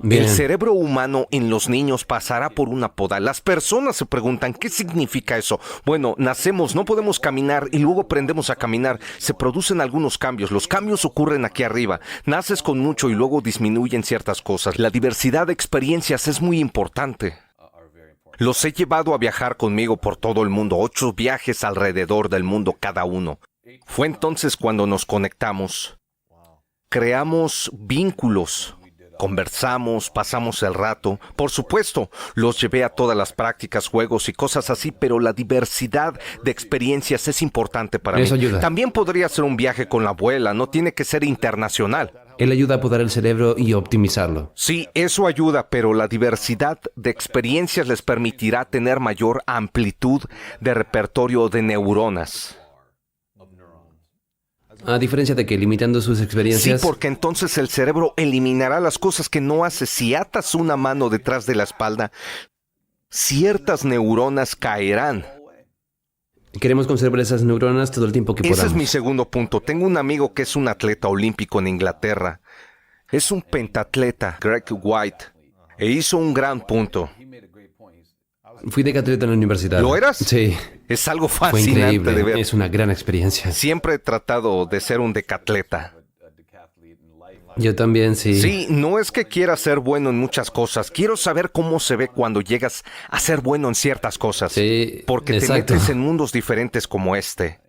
Bien.
El cerebro humano en los niños pasará por una poda. Las personas se preguntan, ¿qué significa eso? Bueno, nacemos, no podemos caminar y luego aprendemos a caminar. Se producen algunos cambios. Los cambios ocurren aquí arriba. Naces con mucho y luego disminuyen ciertas cosas. La diversidad de experiencias es muy importante. Los he llevado a viajar conmigo por todo el mundo, 8 viajes alrededor del mundo cada uno. Fue entonces cuando nos conectamos. Creamos vínculos. Conversamos, pasamos el rato. Por supuesto, los llevé a todas las prácticas, juegos y cosas así, pero la diversidad de experiencias es importante para mí.
Eso ayuda.
También podría ser un viaje con la abuela, no tiene que ser internacional.
Él ayuda a podar el cerebro y optimizarlo.
Sí, eso ayuda, pero la diversidad de experiencias les permitirá tener mayor amplitud de repertorio de neuronas.
A diferencia de que limitando sus
Sí,
experiencias...
porque entonces el cerebro eliminará las cosas que no hace. Si atas una mano detrás de la espalda, ciertas neuronas caerán.
Queremos conservar esas neuronas todo el tiempo que podamos.
Ese es mi segundo punto. Tengo un amigo que es un atleta olímpico en Inglaterra. Es un pentatleta, Greg White, e hizo un gran punto.
Fui decatleta en la universidad.
¿Lo eras?
Sí.
Es algo
Fue
fascinante
increíble.
de ver.
Es una gran experiencia.
Siempre he tratado de ser un decatleta.
Yo también, sí.
Sí, no es que quiera ser bueno en muchas cosas. Quiero saber cómo se ve cuando llegas a ser bueno en ciertas cosas.
Sí,
Porque
exacto.
te metes en mundos diferentes como este.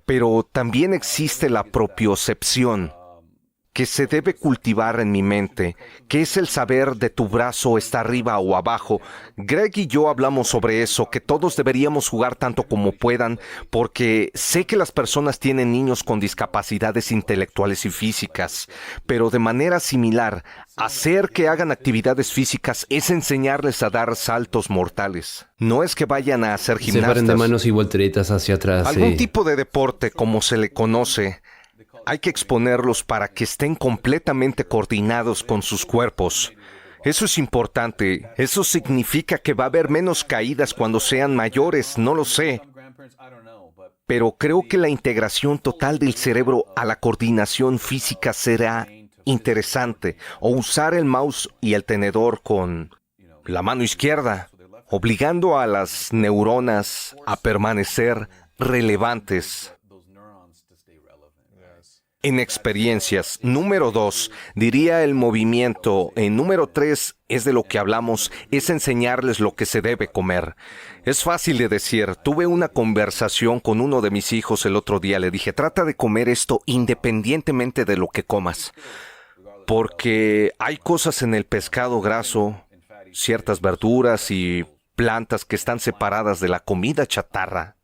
Pero también existe la propiocepción, que se debe cultivar en mi mente, que es el saber de tu brazo está arriba o abajo. Greg y yo hablamos sobre eso, que todos deberíamos jugar tanto como puedan, porque sé que las personas tienen niños con discapacidades intelectuales y físicas, pero de manera similar, hacer que hagan actividades físicas es enseñarles a dar saltos mortales. No es que vayan a hacer
Se
gimnastas.
paren de manos y volteretas hacia atrás.
Algún
sí.
tipo de deporte, como se le conoce, hay que exponerlos para que estén completamente coordinados con sus cuerpos. Eso es importante. Eso significa que va a haber menos caídas cuando sean mayores, no lo sé. Pero creo que la integración total del cerebro a la coordinación física será interesante. O usar el mouse y el tenedor con la mano izquierda, obligando a las neuronas a permanecer relevantes. En experiencias. Número 2, diría el movimiento. En número 3, es de lo que hablamos, es enseñarles lo que se debe comer. Es fácil de decir. Tuve una conversación con uno de mis hijos el otro día. Le dije, trata de comer esto independientemente de lo que comas. Porque hay cosas en el pescado graso, ciertas verduras y plantas que están separadas de la comida chatarra,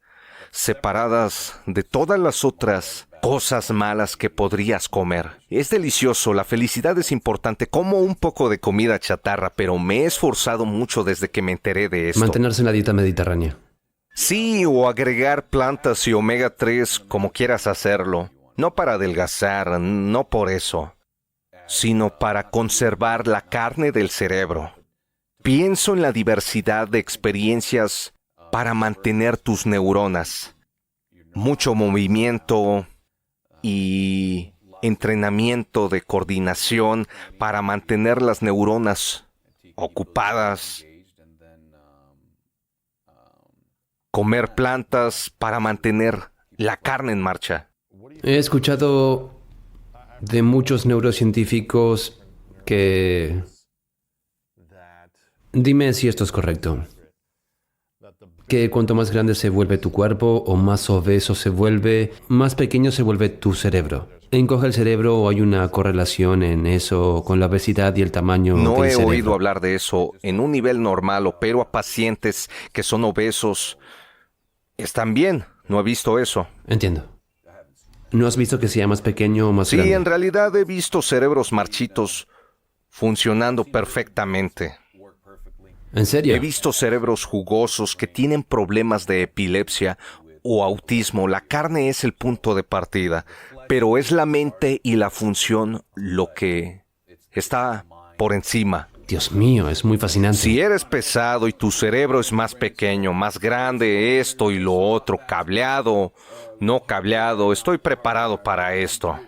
separadas de todas las otras cosas malas que podrías comer. Es delicioso, la felicidad es importante. Como un poco de comida chatarra, pero me he esforzado mucho desde que me enteré de esto.
Mantenerse en la dieta mediterránea.
Sí, o agregar plantas y omega 3 como quieras hacerlo. No para adelgazar, no por eso, sino para conservar la carne del cerebro. Pienso en la diversidad de experiencias para mantener tus neuronas. Mucho movimiento y entrenamiento de coordinación para mantener las neuronas ocupadas. Comer plantas para mantener la carne en marcha.
He escuchado de muchos neurocientíficos que... Dime si esto es correcto. Que cuanto más grande se vuelve tu cuerpo o más obeso se vuelve, más pequeño se vuelve tu cerebro. Encoge el cerebro o hay una correlación en eso con la obesidad y el tamaño
No
del
he
cerebro.
oído hablar de eso en un nivel normal, opero a pacientes que son obesos. Están bien, no he visto eso.
Entiendo. ¿No has visto que sea más pequeño o más
Sí,
grande?
en realidad he visto cerebros marchitos funcionando perfectamente.
¿En serio?
He visto cerebros jugosos que tienen problemas de epilepsia o autismo. La carne es el punto de partida, pero es la mente y la función lo que está por encima.
Dios mío, es muy fascinante.
Si eres pesado y tu cerebro es más pequeño, más grande, esto y lo otro, cableado, no cableado, estoy preparado para esto.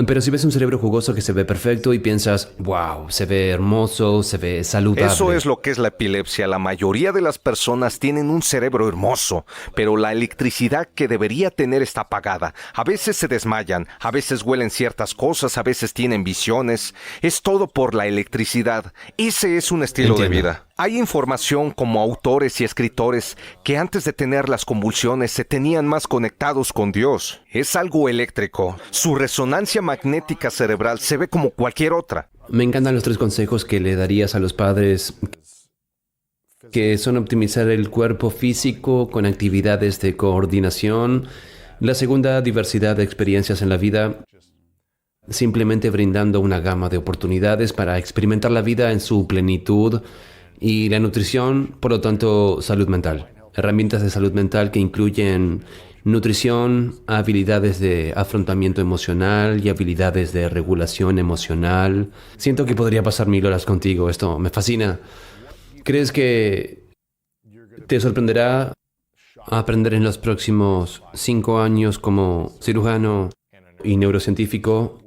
Pero si ves un cerebro jugoso que se ve perfecto y piensas, wow, se ve hermoso, se ve saludable.
Eso es lo que es la epilepsia. La mayoría de las personas tienen un cerebro hermoso, pero la electricidad que debería tener está apagada. A veces se desmayan, a veces huelen ciertas cosas, a veces tienen visiones. Es todo por la electricidad. Ese es un estilo de vida. Hay información como autores y escritores que antes de tener las convulsiones se tenían más conectados con Dios. Es algo eléctrico. Su resonancia magnética cerebral se ve como cualquier otra.
Me encantan los 3 consejos que le darías a los padres, que son optimizar el cuerpo físico con actividades de coordinación. La segunda, diversidad de experiencias en la vida, simplemente brindando una gama de oportunidades para experimentar la vida en su plenitud. Y la nutrición, por lo tanto, salud mental. Herramientas de salud mental que incluyen nutrición, habilidades de afrontamiento emocional y habilidades de regulación emocional. Siento que podría pasar 1000 horas contigo. Esto me fascina. ¿Crees que te sorprenderá aprender en los próximos 5 años como cirujano y neurocientífico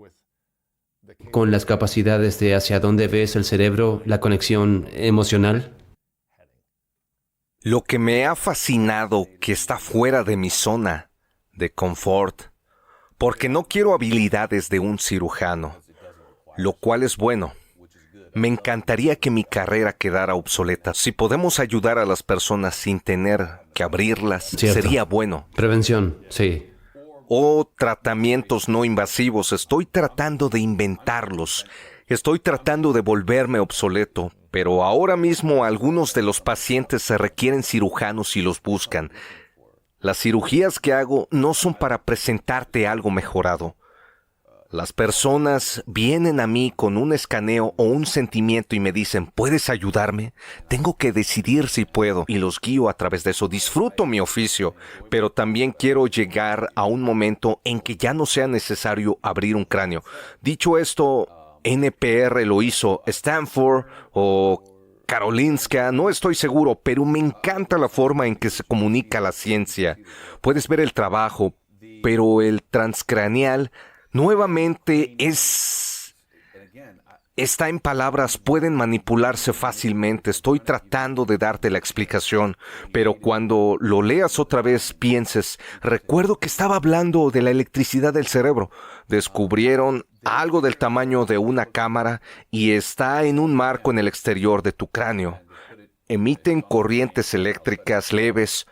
con las capacidades de hacia dónde ves el cerebro, la conexión emocional?
Lo que me ha fascinado que está fuera de mi zona de confort, porque no quiero habilidades de un cirujano, lo cual es bueno. Me encantaría que mi carrera quedara obsoleta. Si podemos ayudar a las personas sin tener que abrirlas,
Cierto.
sería bueno.
Prevención, sí.
O tratamientos no invasivos. Estoy tratando de inventarlos. Estoy tratando de volverme obsoleto. Pero ahora mismo algunos de los pacientes se requieren cirujanos y los buscan. Las cirugías que hago no son para presentarte algo mejorado. Las personas vienen a mí con un escaneo o un sentimiento y me dicen, ¿puedes ayudarme? Tengo que decidir si puedo y los guío a través de eso. Disfruto mi oficio, pero también quiero llegar a un momento en que ya no sea necesario abrir un cráneo. Dicho esto, NPR lo hizo, Stanford o Karolinska, no estoy seguro, pero me encanta la forma en que se comunica la ciencia. Puedes ver el trabajo, pero el transcraneal nuevamente está en palabras, pueden manipularse fácilmente. Estoy tratando de darte la explicación, pero cuando lo leas otra vez pienses, recuerdo que estaba hablando de la electricidad del cerebro. Descubrieron algo del tamaño de una cámara y está en un marco en el exterior de tu cráneo. Emiten corrientes eléctricas leves.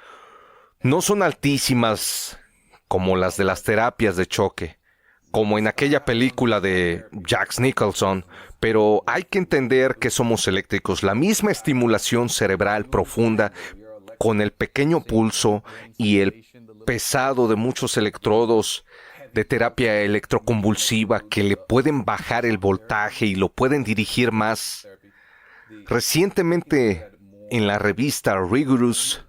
No son altísimas como las de las terapias de choque, como en aquella película de Jack Nicholson, pero hay que entender que somos eléctricos. La misma estimulación cerebral profunda, con el pequeño pulso y el pesado de muchos electrodos de terapia electroconvulsiva que le pueden bajar el voltaje y lo pueden dirigir más. Recientemente, en la revista Rigorous,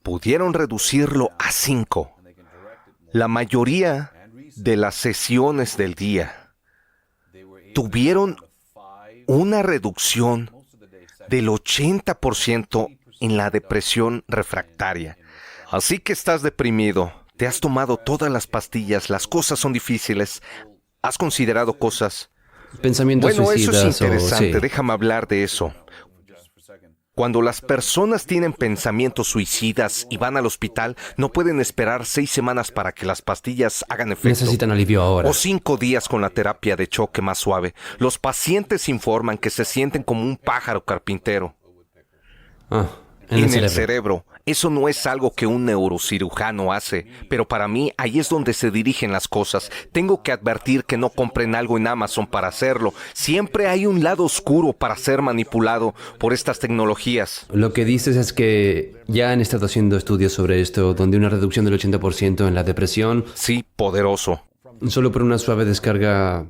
pudieron reducirlo a 5. La mayoría de las sesiones del día tuvieron una reducción del 80% en la depresión refractaria. Así que estás deprimido, te has tomado todas las pastillas, las cosas son difíciles, has considerado cosas.
Pensamientos
Bueno, eso
suicidas
es interesante,
sí.
déjame hablar de eso. Cuando las personas tienen pensamientos suicidas y van al hospital, no pueden esperar 6 semanas para que las pastillas hagan efecto.
Necesitan alivio ahora.
O 5 días con la terapia de choque más suave. Los pacientes informan que se sienten como un pájaro carpintero.
En el cerebro.
cerebro. Eso no es algo que un neurocirujano hace, pero para mí ahí es donde se dirigen las cosas. Tengo que advertir que no compren algo en Amazon para hacerlo. Siempre hay un lado oscuro para ser manipulado por estas tecnologías.
Lo que dices es que ya han estado haciendo estudios sobre esto, donde una reducción del 80% en la depresión,
Sí, poderoso.
solo por una suave descarga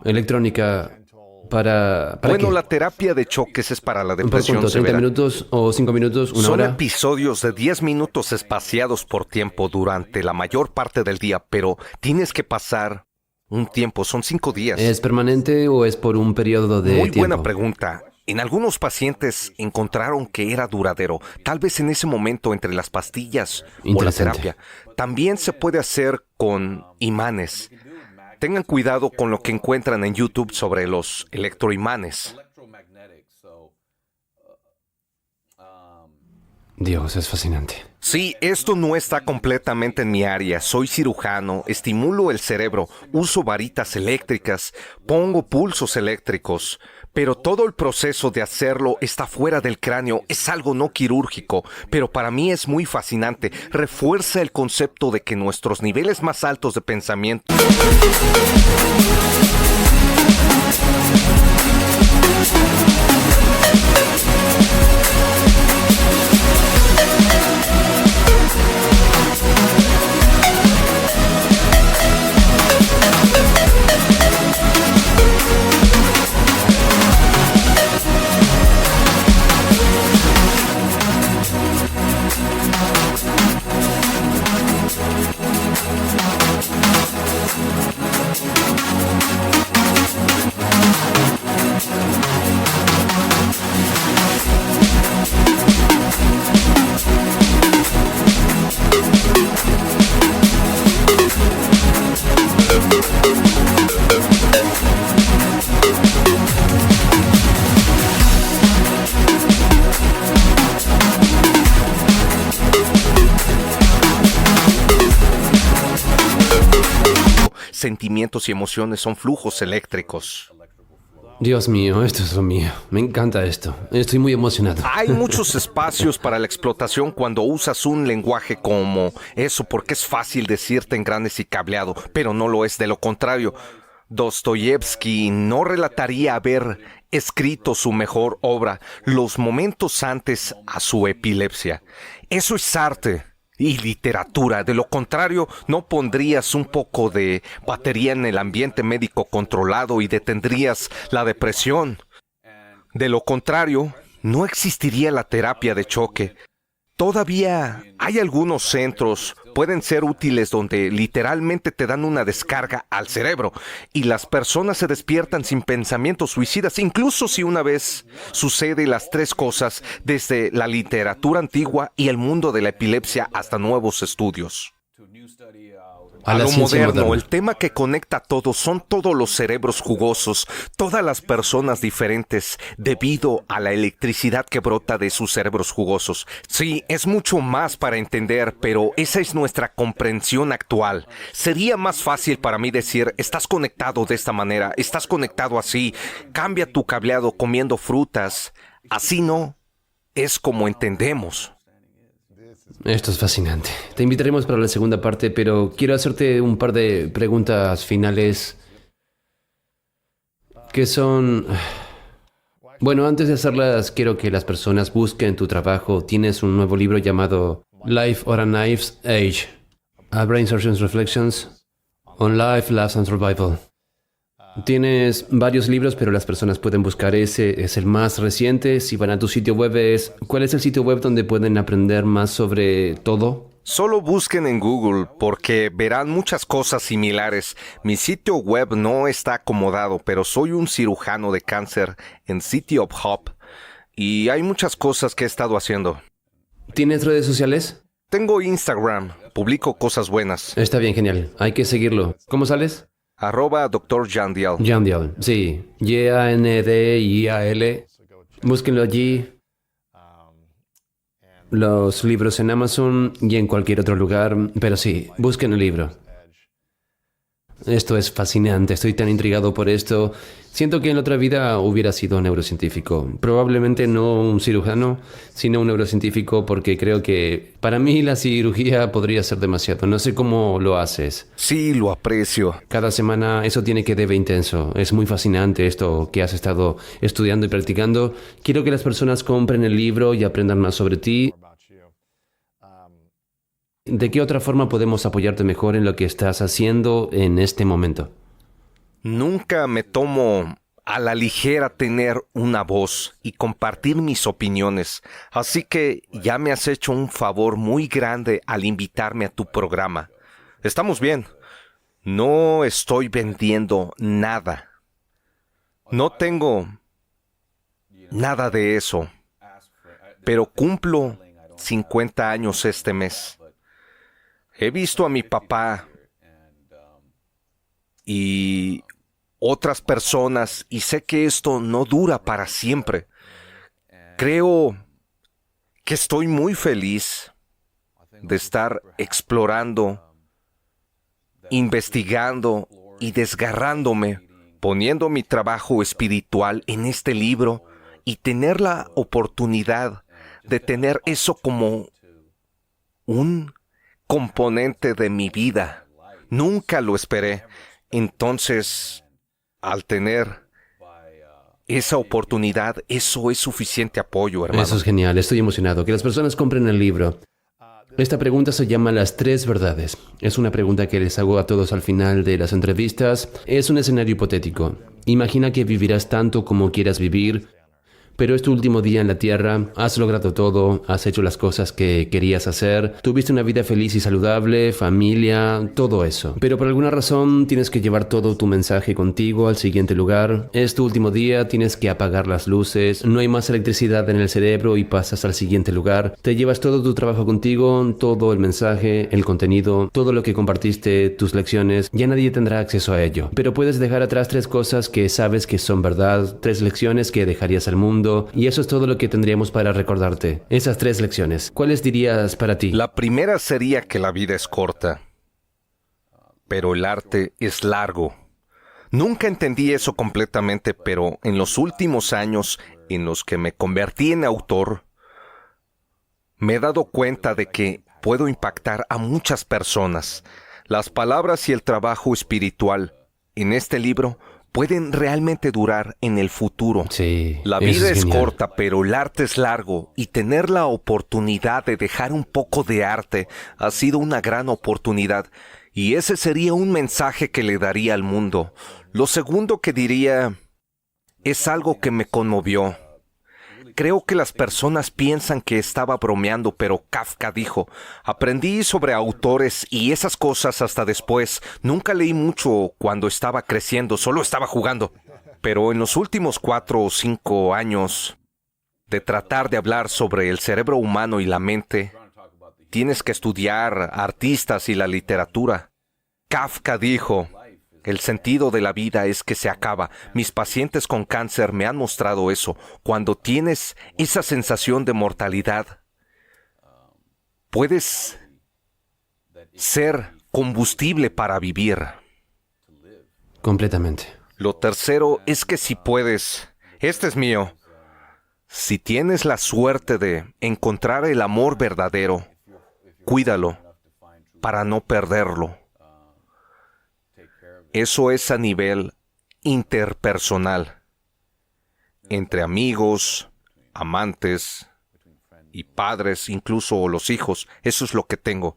electrónica ¿para
Bueno,
qué?
la terapia de choques es para la
¿Por
depresión
cuánto? ¿30
severa.
minutos o 5 minutos? ¿Una
Son
hora?
episodios de 10 minutos espaciados por tiempo durante la mayor parte del día, pero tienes que pasar Un tiempo, son 5 días.
¿Es permanente o es por un periodo de
Muy
tiempo?
buena pregunta. En algunos pacientes encontraron que era duradero, tal vez en ese momento entre las pastillas o la
Interesante.
terapia. También se puede hacer con imanes. Tengan cuidado con lo que encuentran en YouTube sobre los electroimanes.
Dios, es fascinante.
Sí, esto no está completamente en mi área. Soy cirujano, estimulo el cerebro, uso varitas eléctricas, pongo pulsos eléctricos, pero todo el proceso de hacerlo está fuera del cráneo, es algo no quirúrgico, pero para mí es muy fascinante. Refuerza el concepto de que nuestros niveles más altos de pensamiento sentimientos y emociones son flujos eléctricos.
Dios mío, esto es lo mío. Me encanta esto. Estoy muy emocionado.
Hay muchos espacios para la explotación cuando usas un lenguaje como eso, porque es fácil decirte engranes y cableado, pero no lo es. De lo contrario, Dostoyevsky no relataría haber escrito su mejor obra los momentos antes a su epilepsia. Eso es arte y literatura. De lo contrario, no pondrías un poco de batería en el ambiente médico controlado y detendrías la depresión. De lo contrario, no existiría la terapia de choque. Todavía hay algunos centros, pueden ser útiles, donde literalmente te dan una descarga al cerebro y las personas se despiertan sin pensamientos suicidas, incluso si una vez sucede las tres cosas, desde la literatura antigua y el mundo de la epilepsia hasta nuevos estudios.
A
A
la
lo
ciencia
moderno,
moderna.
el tema que conecta a todos son todos los cerebros jugosos, todas las personas diferentes debido a la electricidad que brota de sus cerebros jugosos. Sí, es mucho más para entender, pero esa es nuestra comprensión actual. Sería más fácil para mí decir, estás conectado de esta manera, estás conectado así, cambia tu cableado comiendo frutas. Así no, es como entendemos.
Esto es fascinante. Te invitaremos para la segunda parte, pero quiero hacerte un par de preguntas finales que son... Bueno, antes de hacerlas, quiero que las personas busquen tu trabajo. Tienes un nuevo libro llamado Life or a Knife's Age, A Brain Surgeon's Reflections on Life, Laughs and Survival. Tienes varios libros, pero las personas pueden buscar ese. Es el más reciente. Si van a tu sitio web, ¿cuál es el sitio web donde pueden aprender más sobre todo?
Solo busquen en Google porque verán muchas cosas similares. Mi sitio web no está acomodado, pero soy un cirujano de cáncer en City of Hope y hay muchas cosas que he estado haciendo.
¿Tienes redes sociales?
Tengo Instagram, publico cosas buenas.
Está bien, genial. Hay que seguirlo. ¿Cómo sales?
@Dr. Jandial.
Yandial, sí. Yandial. Búsquenlo allí. Los libros en Amazon y en cualquier otro lugar. Pero sí, busquen el libro. Esto es fascinante. Estoy tan intrigado por esto. Siento que en la otra vida hubiera sido neurocientífico. Probablemente no un cirujano, sino un neurocientífico, porque creo que para mí la cirugía podría ser demasiado. No sé cómo lo haces.
Sí, lo aprecio.
Cada semana eso tiene que debe intenso. Es muy fascinante esto que has estado estudiando y practicando. Quiero que las personas compren el libro y aprendan más sobre ti. ¿De qué otra forma podemos apoyarte mejor en lo que estás haciendo en este momento?
Nunca me tomo a la ligera tener una voz y compartir mis opiniones, así que ya me has hecho un favor muy grande al invitarme a tu programa. Estamos bien. No estoy vendiendo nada. No tengo nada de eso. Pero cumplo 50 años este mes. He visto a mi papá y otras personas y sé que esto no dura para siempre. Creo que estoy muy feliz de estar explorando, investigando y desgarrándome, poniendo mi trabajo espiritual en este libro y tener la oportunidad de tener eso como un componente de mi vida. Nunca lo esperé. Entonces, al tener esa oportunidad, eso es suficiente apoyo, hermano.
Eso es genial, estoy emocionado. Que las personas compren el libro. Esta pregunta se llama Las tres verdades. Es una pregunta que les hago a todos al final de las entrevistas. Es un escenario hipotético. Imagina que vivirás tanto como quieras vivir, pero es tu último día en la Tierra, has logrado todo, has hecho las cosas que querías hacer, tuviste una vida feliz y saludable, familia, todo eso. Pero por alguna razón tienes que llevar todo tu mensaje contigo al siguiente lugar. Es tu último día, tienes que apagar las luces, no hay más electricidad en el cerebro y pasas al siguiente lugar. Te llevas todo tu trabajo contigo, todo el mensaje, el contenido, todo lo que compartiste, tus lecciones, ya nadie tendrá acceso a ello. Pero puedes dejar atrás tres cosas que sabes que son verdad, tres lecciones que dejarías al mundo. Y eso es todo lo que tendríamos para recordarte. Esas tres lecciones. ¿Cuáles dirías para ti?
La primera sería que la vida es corta, pero el arte es largo. Nunca entendí eso completamente, pero en los últimos años en los que me convertí en autor, me he dado cuenta de que puedo impactar a muchas personas. Las palabras y el trabajo espiritual en este libro pueden realmente durar en el futuro.
Sí,
la vida es corta, pero el arte es largo, y tener la oportunidad de dejar un poco de arte ha sido una gran oportunidad, y ese sería un mensaje que le daría al mundo. Lo segundo que diría es algo que me conmovió. Creo que las personas piensan que estaba bromeando, pero Kafka dijo: aprendí sobre autores y esas cosas hasta después. Nunca leí mucho cuando estaba creciendo, solo estaba jugando. Pero en los últimos 4 o 5 años de tratar de hablar sobre el cerebro humano y la mente, tienes que estudiar artistas y la literatura. Kafka dijo: el sentido de la vida es que se acaba. Mis pacientes con cáncer me han mostrado eso. Cuando tienes esa sensación de mortalidad, puedes ser combustible para vivir.
Completamente.
Lo tercero es que si puedes, este es mío, si tienes la suerte de encontrar el amor verdadero, cuídalo para no perderlo. Eso es a nivel interpersonal, entre amigos, amantes y padres, incluso los hijos. Eso es lo que tengo.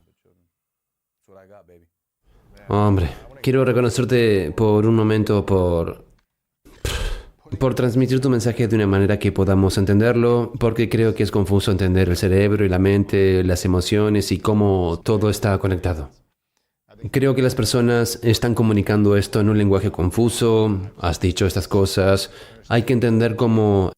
Hombre, quiero reconocerte por un momento por transmitir tu mensaje de una manera que podamos entenderlo, porque creo que es confuso entender el cerebro y la mente, las emociones y cómo todo está conectado. Creo que las personas están comunicando esto en un lenguaje confuso. Has dicho estas cosas. Hay que entender cómo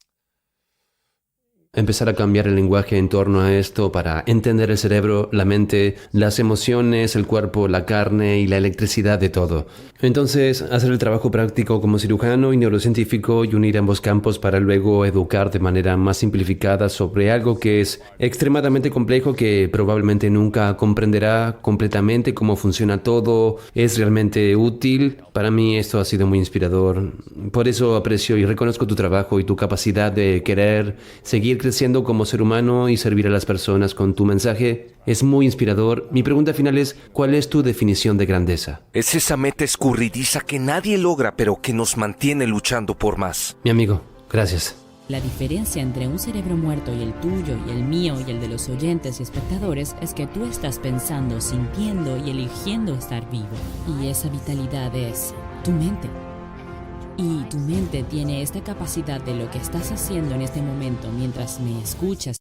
empezar a cambiar el lenguaje en torno a esto para entender el cerebro, la mente, las emociones, el cuerpo, la carne y la electricidad de todo. Entonces, hacer el trabajo práctico como cirujano y neurocientífico y unir ambos campos para luego educar de manera más simplificada sobre algo que es extremadamente complejo, que probablemente nunca comprenderá completamente cómo funciona todo, es realmente útil. Para mí esto ha sido muy inspirador. Por eso aprecio y reconozco tu trabajo y tu capacidad de querer seguir creciendo como ser humano y servir a las personas con tu mensaje. Es muy inspirador. Mi pregunta final es: ¿cuál es tu definición de grandeza?
Es esa meta escurridiza que nadie logra, pero que nos mantiene luchando por más.
Mi amigo, gracias.
La diferencia entre un cerebro muerto y el tuyo y el mío y el de los oyentes y espectadores es que tú estás pensando, sintiendo y eligiendo estar vivo. Y esa vitalidad es tu mente. Y tu mente tiene esta capacidad de lo que estás haciendo en este momento mientras me escuchas